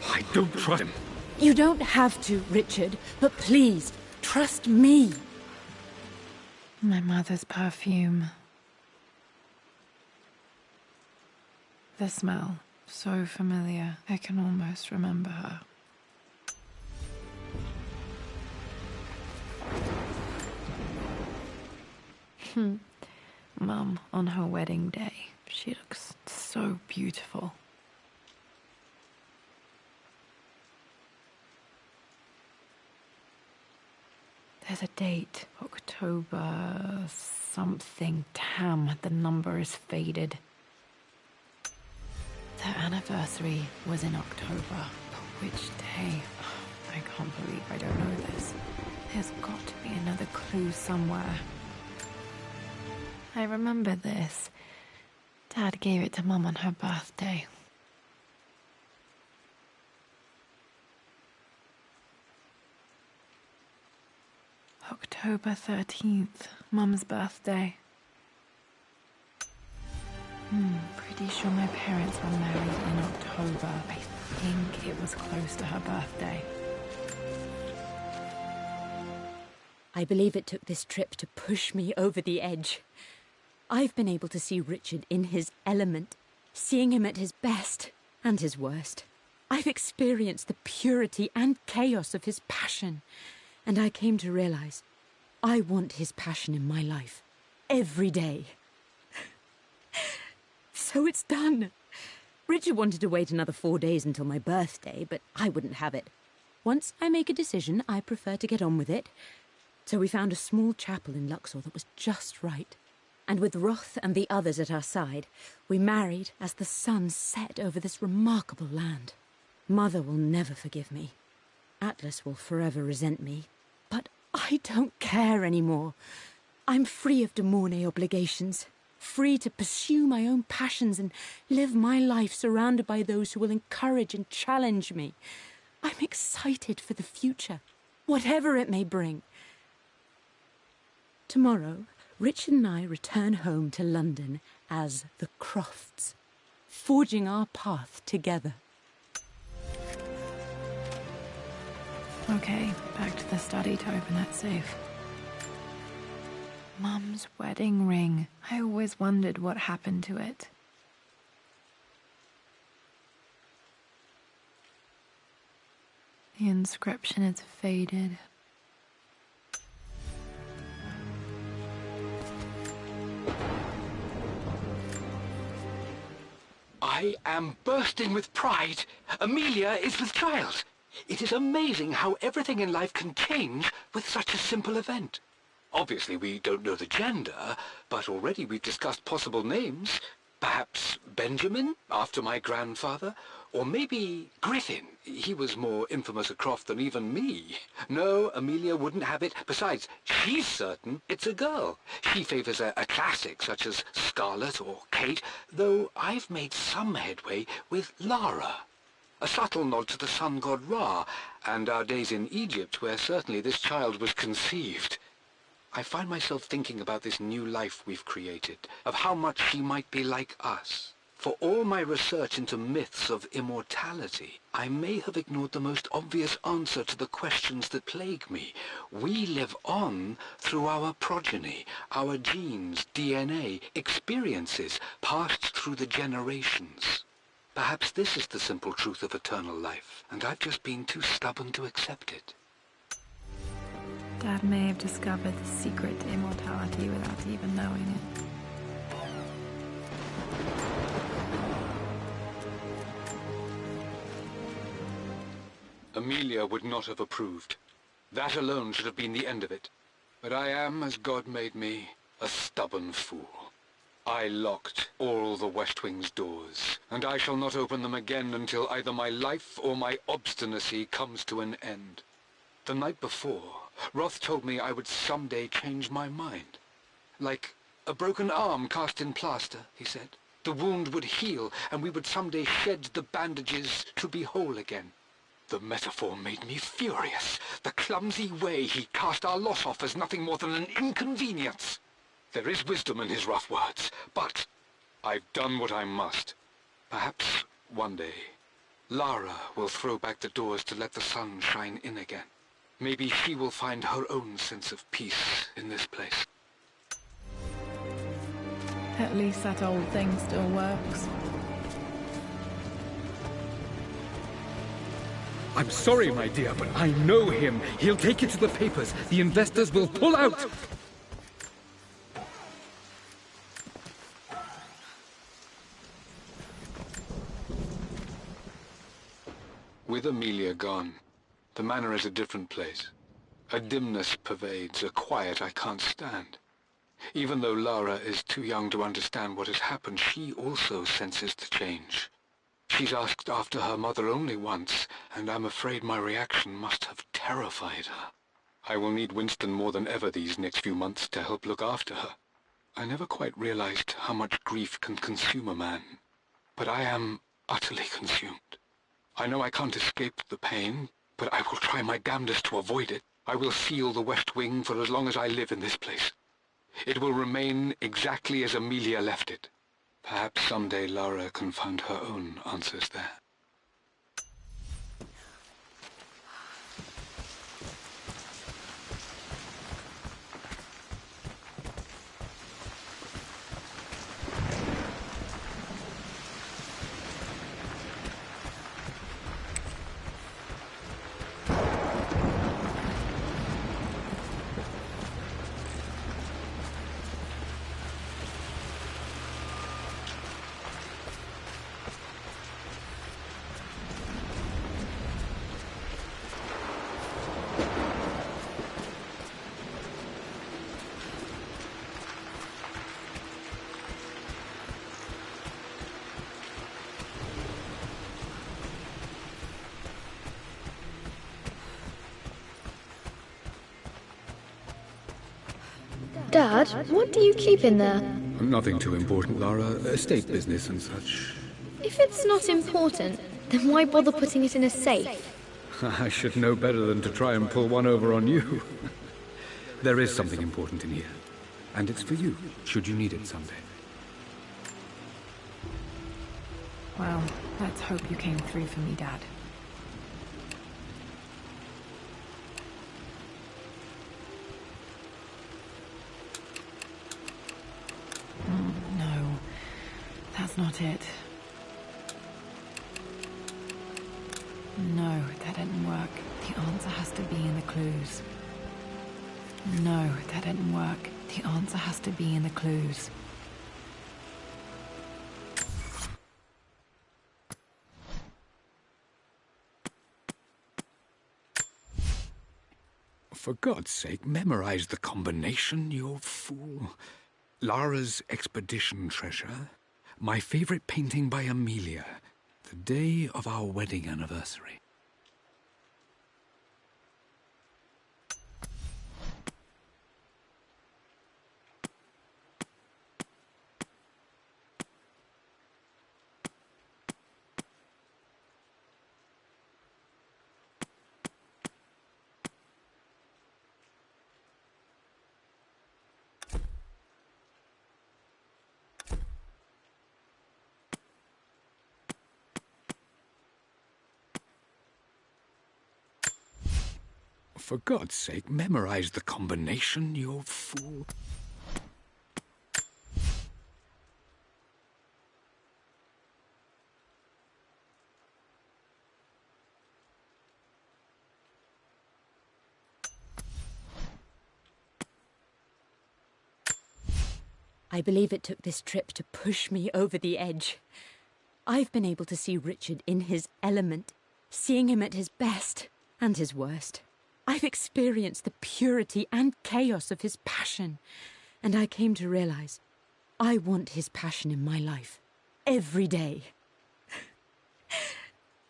I don't trust him. You don't have to, Richard, but please, trust me. My mother's perfume. The smell, so familiar, I can almost remember her. Mum, on her wedding day, she looks so beautiful. There's a date, October something. Damn, the number is faded. Their anniversary was in October. But which day? I can't believe I don't know this. There's got to be another clue somewhere. I remember this. Dad gave it to Mum on her birthday. October 13th, Mum's birthday. Pretty sure my parents were married in October. I think it was close to her birthday. I believe it took this trip to push me over the edge. I've been able to see Richard in his element, seeing him at his best and his worst. I've experienced the purity and chaos of his passion, and I came to realize I want his passion in my life every day. So it's done. Richard wanted to wait another 4 days until my birthday, but I wouldn't have it. Once I make a decision, I prefer to get on with it. So we found a small chapel in Luxor that was just right. And with Roth and the others at our side, we married as the sun set over this remarkable land. Mother will never forgive me. Atlas will forever resent me. But I don't care anymore. I'm free of De Mornay obligations. Free to pursue my own passions and live my life surrounded by those who will encourage and challenge me. I'm excited for the future, whatever it may bring. Tomorrow, Richard and I return home to London as the Crofts, forging our path together. Okay, back to the study to open that safe. Mum's wedding ring. I always wondered what happened to it. The inscription is faded. I am bursting with pride. Amelia is with child. It is amazing how everything in life can change with such a simple event. Obviously, we don't know the gender, but already we've discussed possible names. Perhaps Benjamin, after my grandfather, or maybe Griffin. He was more infamous a Croft than even me. No, Amelia wouldn't have it. Besides, she's certain it's a girl. She favours a classic such as Scarlet or Kate, though I've made some headway with Lara. A subtle nod to the sun god Ra, and our days in Egypt, where certainly this child was conceived. I find myself thinking about this new life we've created, of how much she might be like us. For all my research into myths of immortality, I may have ignored the most obvious answer to the questions that plague me. We live on through our progeny, our genes, DNA, experiences passed through the generations. Perhaps this is the simple truth of eternal life, and I've just been too stubborn to accept it. Dad may have discovered the secret to immortality without even knowing it. Amelia would not have approved. That alone should have been the end of it. But I am, as God made me, a stubborn fool. I locked all the West Wing's doors, and I shall not open them again until either my life or my obstinacy comes to an end. The night before, Roth told me I would someday change my mind. Like a broken arm cast in plaster, he said. the wound would heal, and we would someday shed the bandages to be whole again. The metaphor made me furious. The clumsy way he cast our loss off as nothing more than an inconvenience. There is wisdom in his rough words, but I've done what I must. Perhaps one day, Lara will throw back the doors to let the sun shine in again. Maybe she will find her own sense of peace in this place. At least that old thing still works. I'm sorry, my dear, but I know him. He'll take it to the papers. The investors will pull out. With Amelia gone, the manor is a different place. A dimness pervades, a quiet I can't stand. Even though Lara is too young to understand what has happened, she also senses the change. She's asked after her mother only once, and I'm afraid my reaction must have terrified her. I will need Winston more than ever these next few months to help look after her. I never quite realized how much grief can consume a man, but I am utterly consumed. I know I can't escape the pain, but I will try my damnedest to avoid it. I will seal the West Wing for as long as I live in this place. It will remain exactly as Amelia left it. Perhaps someday Lara can find her own answers there. Dad, what do you keep in there? Nothing too important, Lara. Estate business and such. If it's not important, then why bother putting it in a safe? I should know better than to try and pull one over on you. There is something important in here. And it's for you, should you need it someday. Well, let's hope you came through for me, Dad. No, that's not it. No, that didn't work. The answer has to be in the clues. No, that didn't work. The answer has to be in the clues. For God's sake, memorize the combination, you fool. Lara's expedition treasure, my favorite painting by Amelia, the day of our wedding anniversary. For God's sake, memorize the combination, you fool. I believe it took this trip to push me over the edge. I've been able to see Richard in his element, seeing him at his best and his worst. I've experienced the purity and chaos of his passion, and I came to realize I want his passion in my life every day.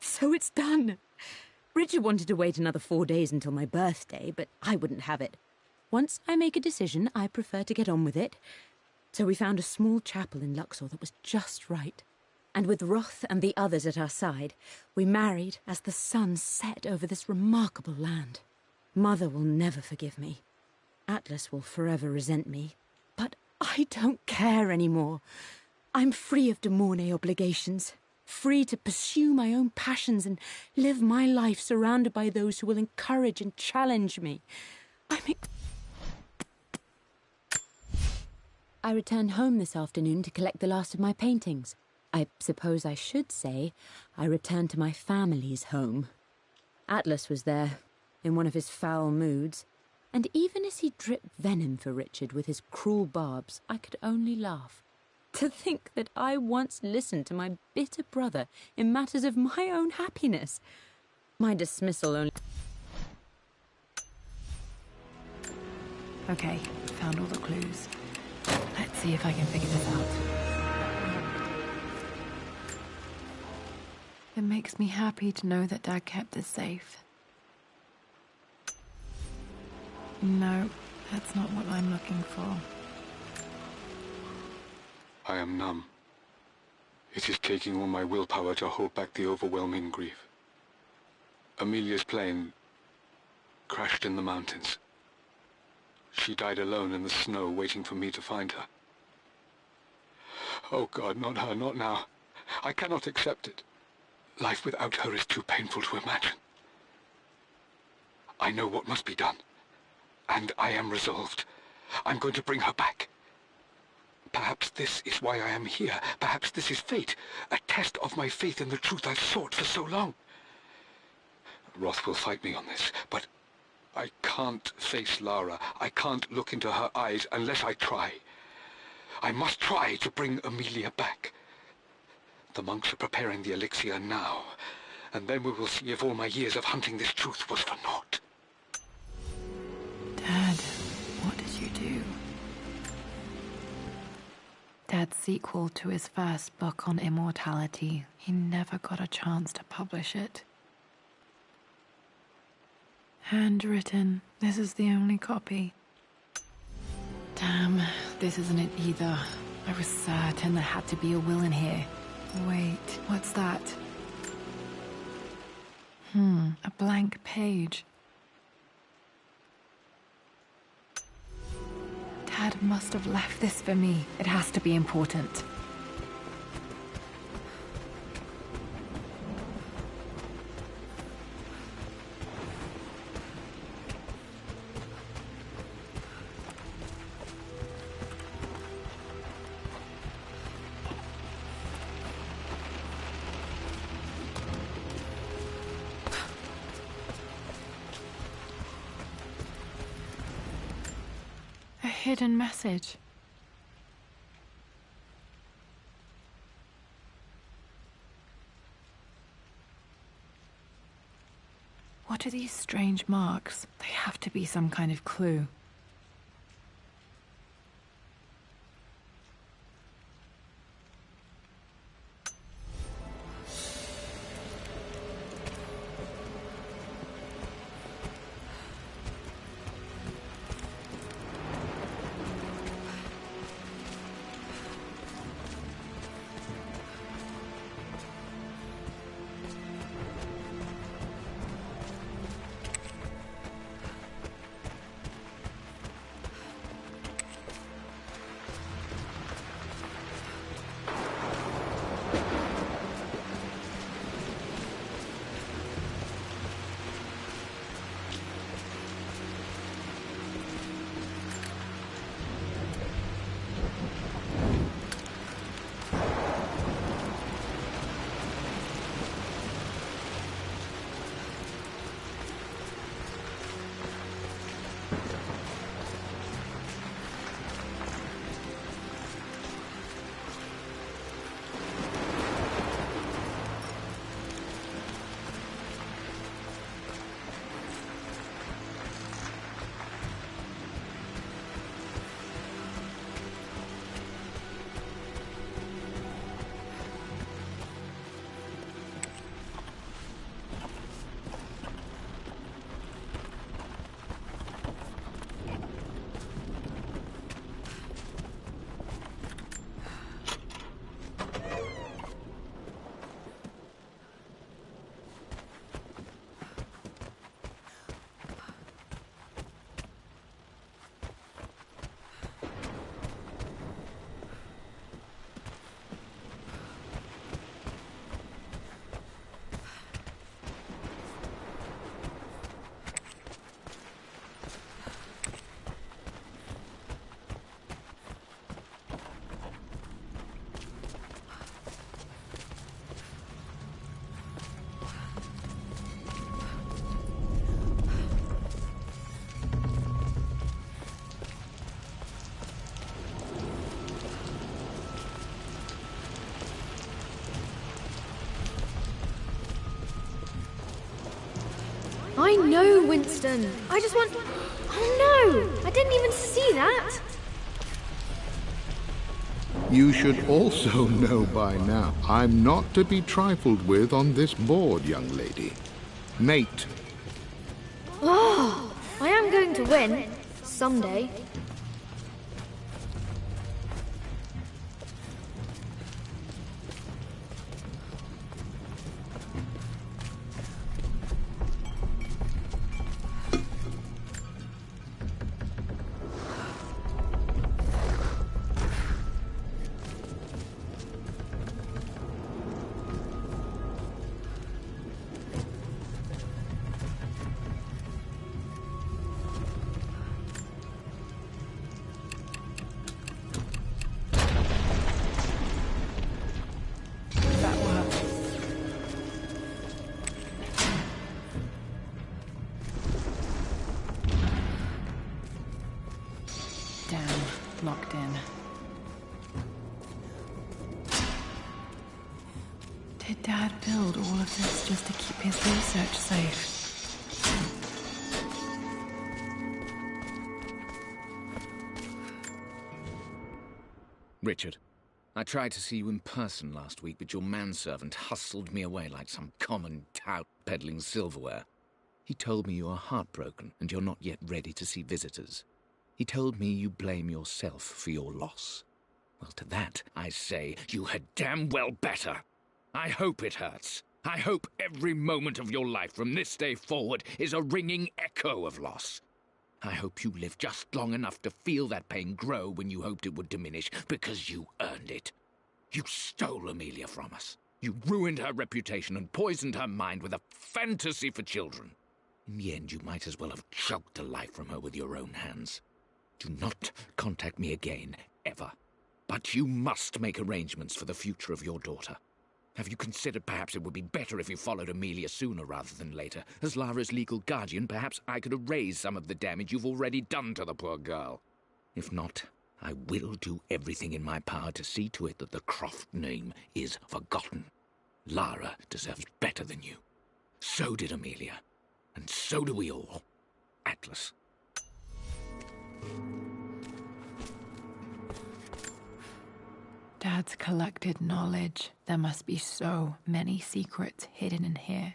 So it's done. Richard wanted to wait another 4 days until my birthday, but I wouldn't have it. Once I make a decision, I prefer to get on with it. So we found a small chapel in Luxor that was just right. And with Roth and the others at our side, we married as the sun set over this remarkable land. Mother will never forgive me. Atlas will forever resent me. But I don't care anymore. I'm free of de Mornay obligations, free to pursue my own passions and live my life surrounded by those who will encourage and challenge me. I returned home this afternoon to collect the last of my paintings. I suppose I should say I returned to my family's home. Atlas was there, in one of his foul moods, and even as he dripped venom for Richard with his cruel barbs, I could only laugh. To think that I once listened to my bitter brother in matters of my own happiness. My dismissal only... Okay, found all the clues. Let's see if I can figure this out. It makes me happy to know that Dad kept this safe. No, that's not what I'm looking for. I am numb. It is taking all my willpower to hold back the overwhelming grief. Amelia's plane crashed in the mountains. She died alone in the snow, waiting for me to find her. Oh God, not her, not now. I cannot accept it. Life without her is too painful to imagine. I know what must be done, and I am resolved. I'm going to bring her back. Perhaps this is why I am here. Perhaps this is fate, a test of my faith in the truth I've sought for so long. Roth will fight me on this, but I can't face Lara. I can't look into her eyes unless I try. I must try to bring Amelia back. The monks are preparing the elixir now, and then we will see if all my years of hunting this truth was for naught. Dad, what did you do? Dad's sequel to his first book on immortality, he never got a chance to publish it. Handwritten. This is the only copy. Damn, this isn't it either. I was certain there had to be a will in here. Wait, what's that? A blank page. Dad must have left this for me. It has to be important. A hidden message. What are these strange marks? They have to be some kind of clue. I know, Winston. I just want... Oh no! I didn't even see that! You should also know by now, I'm not to be trifled with on this board, young lady. Mate. Oh, I am going to win. Someday. Locked in. Did Dad build all of this just to keep his research safe? Richard, I tried to see you in person last week, but your manservant hustled me away like some common tout peddling silverware. He told me you are heartbroken and you're not yet ready to see visitors. He told me you blame yourself for your loss. Well, to that, I say you had damn well better. I hope it hurts. I hope every moment of your life from this day forward is a ringing echo of loss. I hope you live just long enough to feel that pain grow when you hoped it would diminish, because you earned it. You stole Amelia from us. You ruined her reputation and poisoned her mind with a fantasy for children. In the end, you might as well have choked the life from her with your own hands. Do not contact me again, ever. But you must make arrangements for the future of your daughter. Have you considered perhaps it would be better if you followed Amelia sooner rather than later? As Lara's legal guardian, perhaps I could erase some of the damage you've already done to the poor girl. If not, I will do everything in my power to see to it that the Croft name is forgotten. Lara deserves better than you. So did Amelia. And so do we all. Atlas. Dad's collected knowledge. There must be so many secrets hidden in here.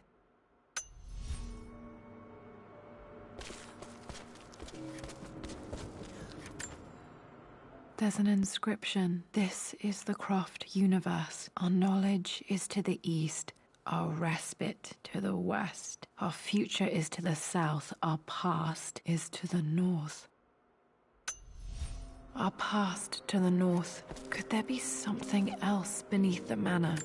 There's an inscription. This is the Croft universe. Our knowledge is to the east, our respite to the west. Our future is to the south, our past is to the north. Our past to the north. Could there be something else beneath the manor?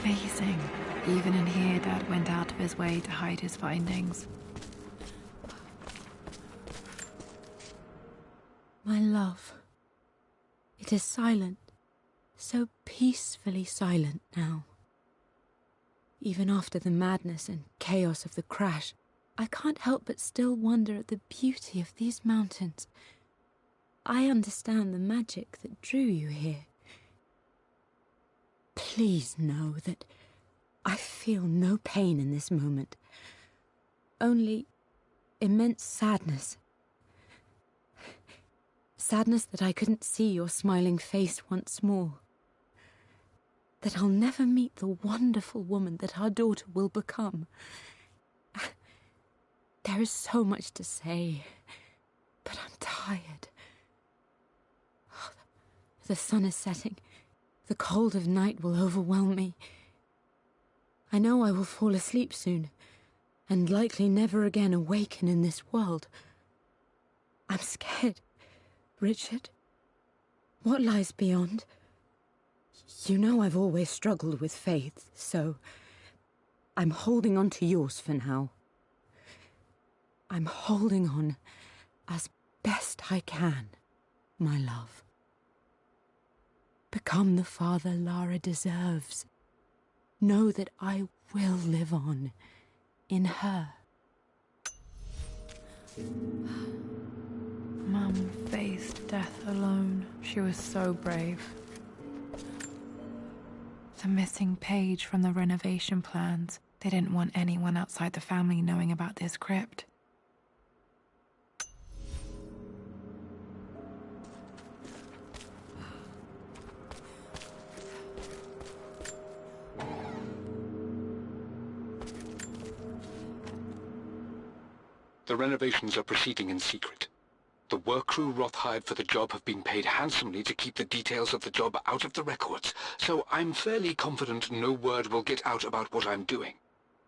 Amazing. Even in here, Dad went out of his way to hide his findings. My love. It is silent, so peacefully silent now. Even after the madness and chaos of the crash, I can't help but still wonder at the beauty of these mountains. I understand the magic that drew you here. Please know that I feel no pain in this moment, only immense sadness. Sadness that I couldn't see your smiling face once more. That I'll never meet the wonderful woman that our daughter will become. There is so much to say, but I'm tired. Oh, the sun is setting. The cold of night will overwhelm me. I know I will fall asleep soon, and likely never again awaken in this world. I'm scared. Richard, what lies beyond? You know I've always struggled with faith, so I'm holding on to yours for now. I'm holding on as best I can, my love. Become the father Lara deserves. Know that I will live on in her. Mum faced death alone. She was so brave. The missing page from the renovation plans. They didn't want anyone outside the family knowing about this crypt. The renovations are proceeding in secret. The work crew Roth hired for the job have been paid handsomely to keep the details of the job out of the records, so I'm fairly confident no word will get out about what I'm doing.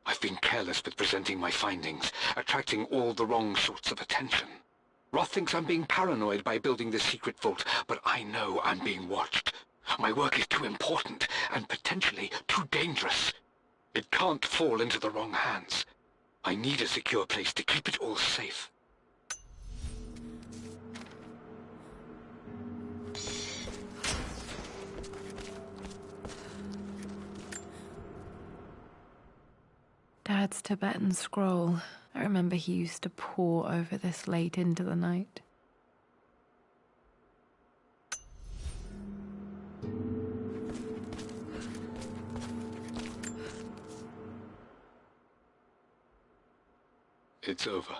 I've been careless with presenting my findings, attracting all the wrong sorts of attention. Roth thinks I'm being paranoid by building this secret vault, but I know I'm being watched. My work is too important and potentially too dangerous. It can't fall into the wrong hands. I need a secure place to keep it all safe. Dad's Tibetan scroll. I remember he used to pore over this late into the night. It's over.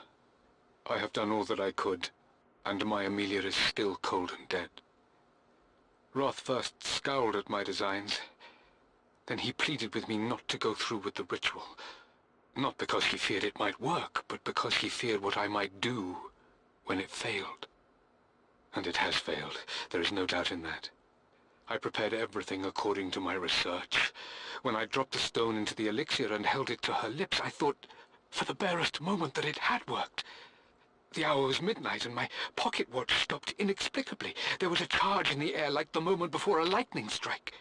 I have done all that I could, and my Amelia is still cold and dead. Roth first scowled at my designs. Then he pleaded with me not to go through with the ritual. Not because he feared it might work, but because he feared what I might do when it failed. And it has failed. There is no doubt in that. I prepared everything according to my research. When I dropped the stone into the elixir and held it to her lips, I thought for the barest moment that it had worked. The hour was midnight and my pocket watch stopped inexplicably. There was a charge in the air like the moment before a lightning strike.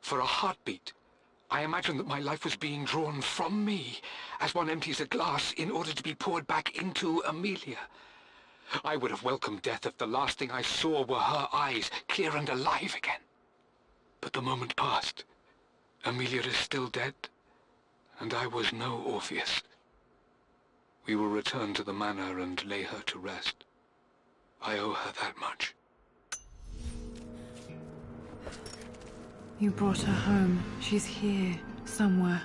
For a heartbeat, I imagined that my life was being drawn from me as one empties a glass in order to be poured back into Amelia. I would have welcomed death if the last thing I saw were her eyes, clear and alive again. But the moment passed. Amelia is still dead, and I was no Orpheus. We will return to the manor and lay her to rest. I owe her that much. You brought her home. She's here, somewhere.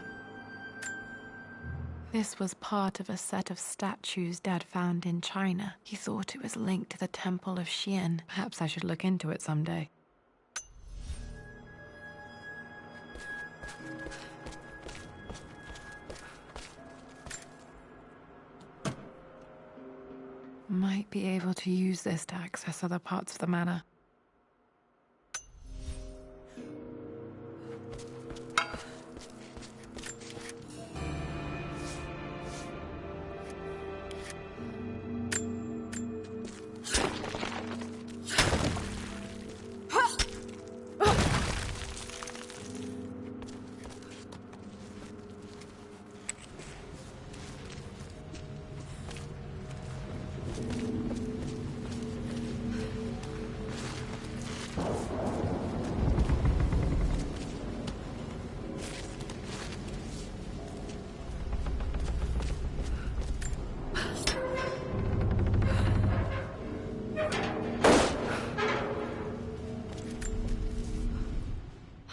This was part of a set of statues Dad found in China. He thought it was linked to the Temple of Xian. Perhaps I should look into it someday. Might be able to use this to access other parts of the manor.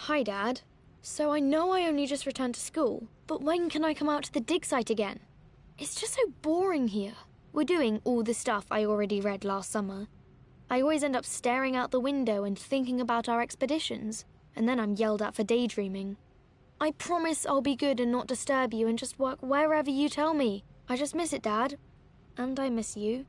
Hi, Dad. So I know I only just returned to school, but when can I come out to the dig site again? It's just so boring here. We're doing all the stuff I already read last summer. I always end up staring out the window and thinking about our expeditions, and then I'm yelled at for daydreaming. I promise I'll be good and not disturb you and just work wherever you tell me. I just miss it, Dad. And I miss you.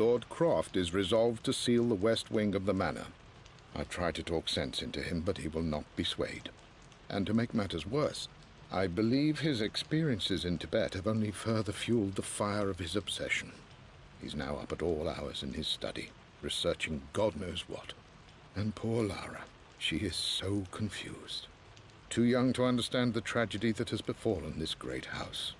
Lord Croft is resolved to seal the west wing of the manor. I try to talk sense into him, but he will not be swayed. And to make matters worse, I believe his experiences in Tibet have only further fueled the fire of his obsession. He's now up at all hours in his study, researching God knows what. And poor Lara, she is so confused. Too young to understand the tragedy that has befallen this great house.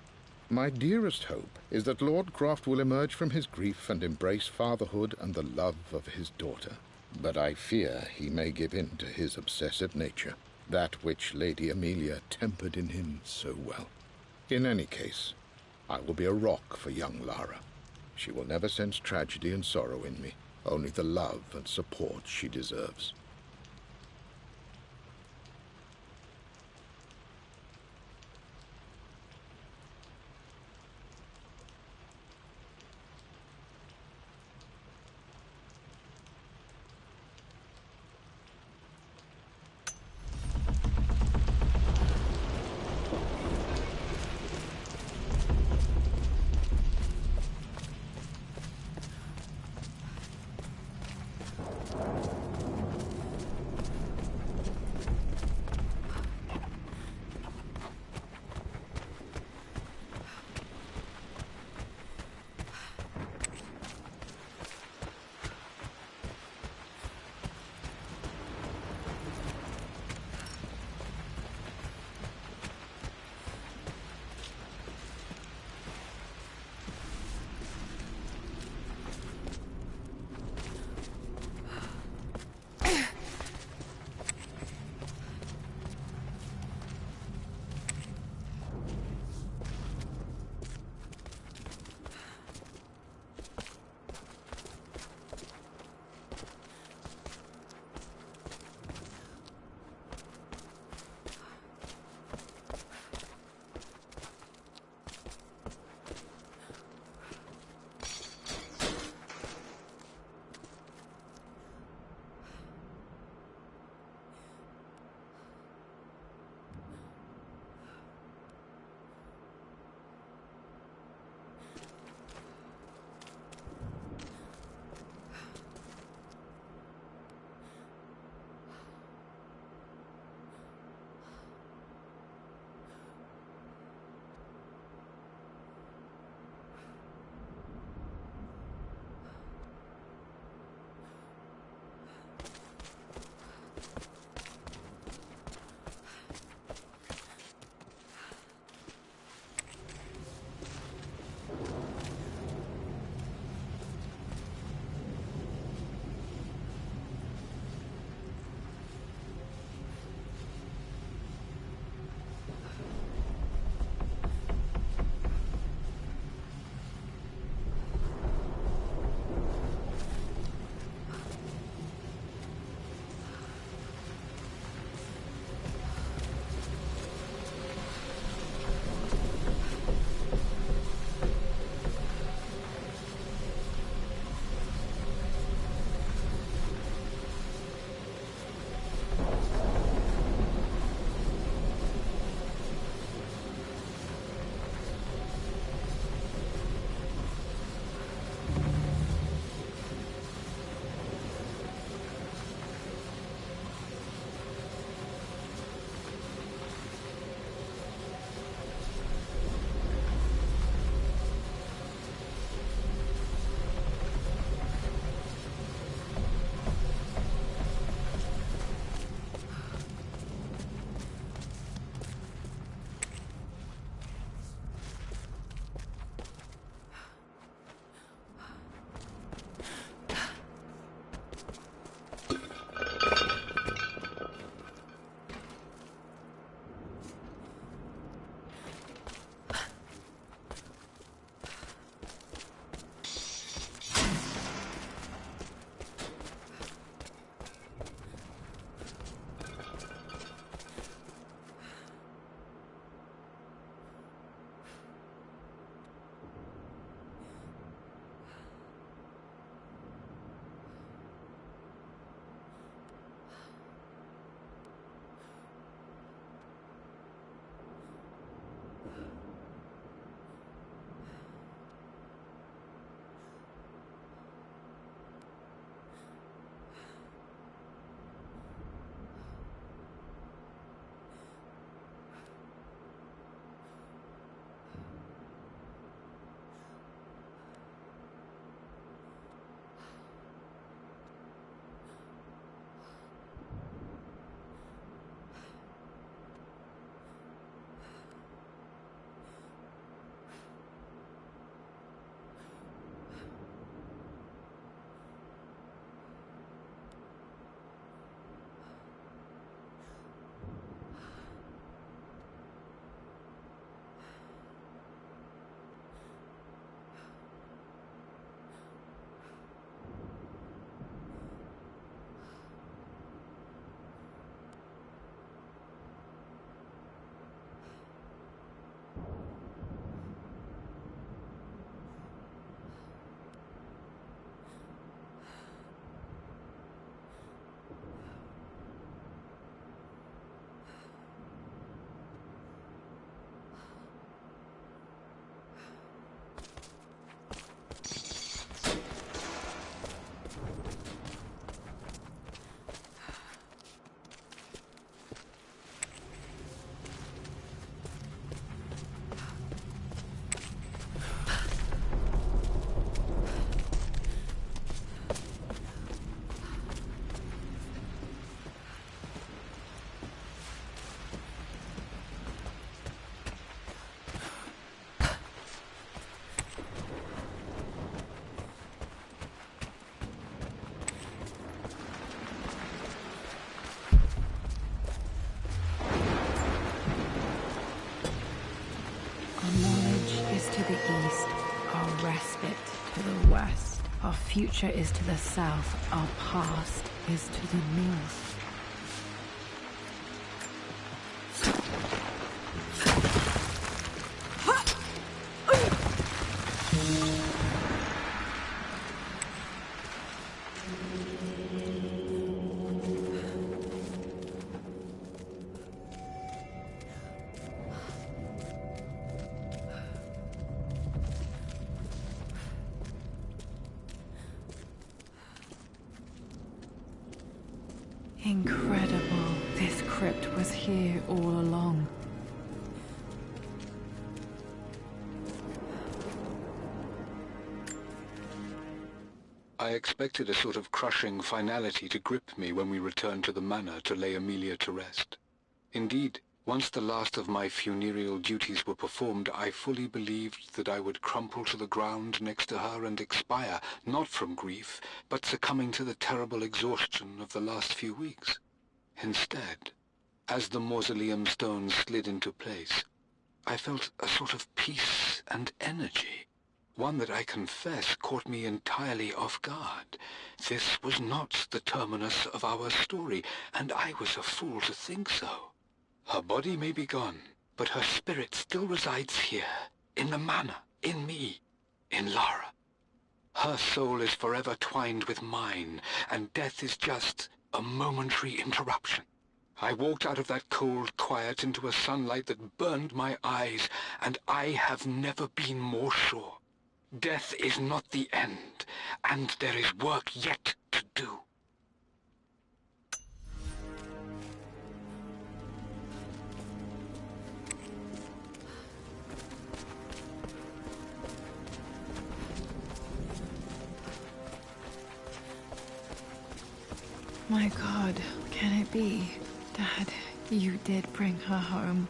My dearest hope is that Lord Croft will emerge from his grief and embrace fatherhood and the love of his daughter. But I fear he may give in to his obsessive nature, that which Lady Amelia tempered in him so well. In any case, I will be a rock for young Lara. She will never sense tragedy and sorrow in me, only the love and support she deserves. future is to the south, our past is to the north. Incredible. This crypt was here all along. I expected a sort of crushing finality to grip me when we returned to the manor to lay Amelia to rest. Indeed, once the last of my funereal duties were performed, I fully believed that I would crumple to the ground next to her and expire, not from grief, but succumbing to the terrible exhaustion of the last few weeks. Instead, as the mausoleum stones slid into place, I felt a sort of peace and energy, one that I confess caught me entirely off guard. This was not the terminus of our story, and I was a fool to think so. Her body may be gone, but her spirit still resides here, in the manor, in me, in Lara. Her soul is forever twined with mine, and death is just a momentary interruption. I walked out of that cold quiet into a sunlight that burned my eyes, and I have never been more sure. Death is not the end, and there is work yet to do. My God, can it be? Dad, you did bring her home.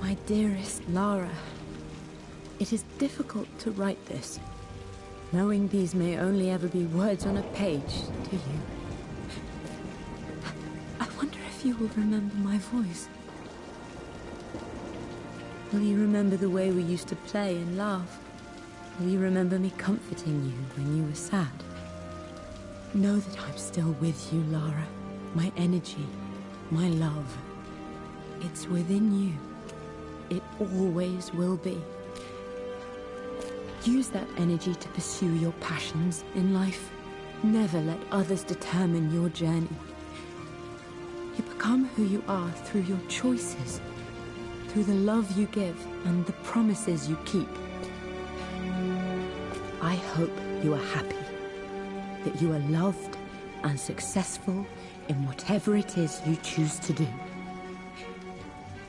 My dearest Lara, it is difficult to write this, knowing these may only ever be words on a page to you. I wonder if you will remember my voice. Will you remember the way we used to play and laugh? Will you remember me comforting you when you were sad? Know that I'm still with you, Lara. My energy, my love. It's within you. It always will be. Use that energy to pursue your passions in life. Never let others determine your journey. You become who you are through your choices, through the love you give and the promises you keep. I hope you are happy, that you are loved and successful in whatever it is you choose to do.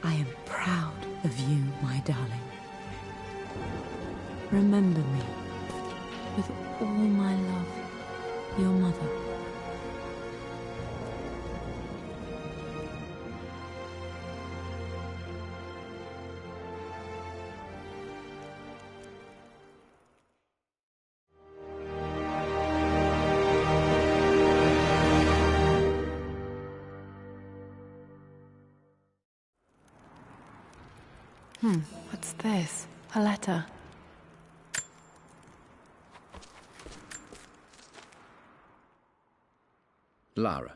I am proud of you, my darling. Remember me, with all my love, your mother. What's this? A letter. Lara,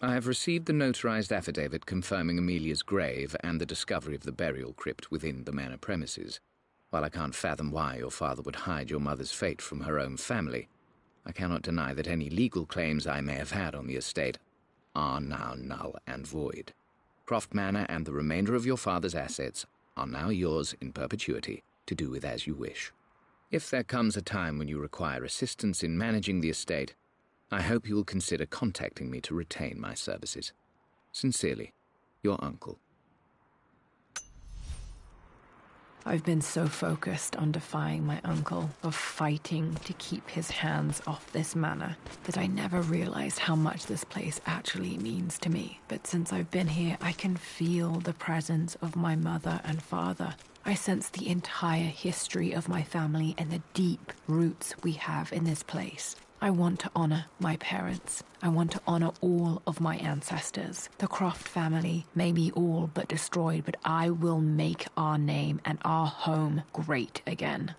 I have received the notarized affidavit confirming Amelia's grave and the discovery of the burial crypt within the manor premises. While I can't fathom why your father would hide your mother's fate from her own family, I cannot deny that any legal claims I may have had on the estate are now null and void. Croft Manor and the remainder of your father's assets are now yours in perpetuity to do with as you wish. If there comes a time when you require assistance in managing the estate, I hope you will consider contacting me to retain my services. Sincerely, your uncle. I've been so focused on defying my uncle, of fighting to keep his hands off this manor, that I never realized how much this place actually means to me. But since I've been here, I can feel the presence of my mother and father. I sense the entire history of my family and the deep roots we have in this place. I want to honor my parents. I want to honor all of my ancestors. The Croft family may be all but destroyed, but I will make our name and our home great again.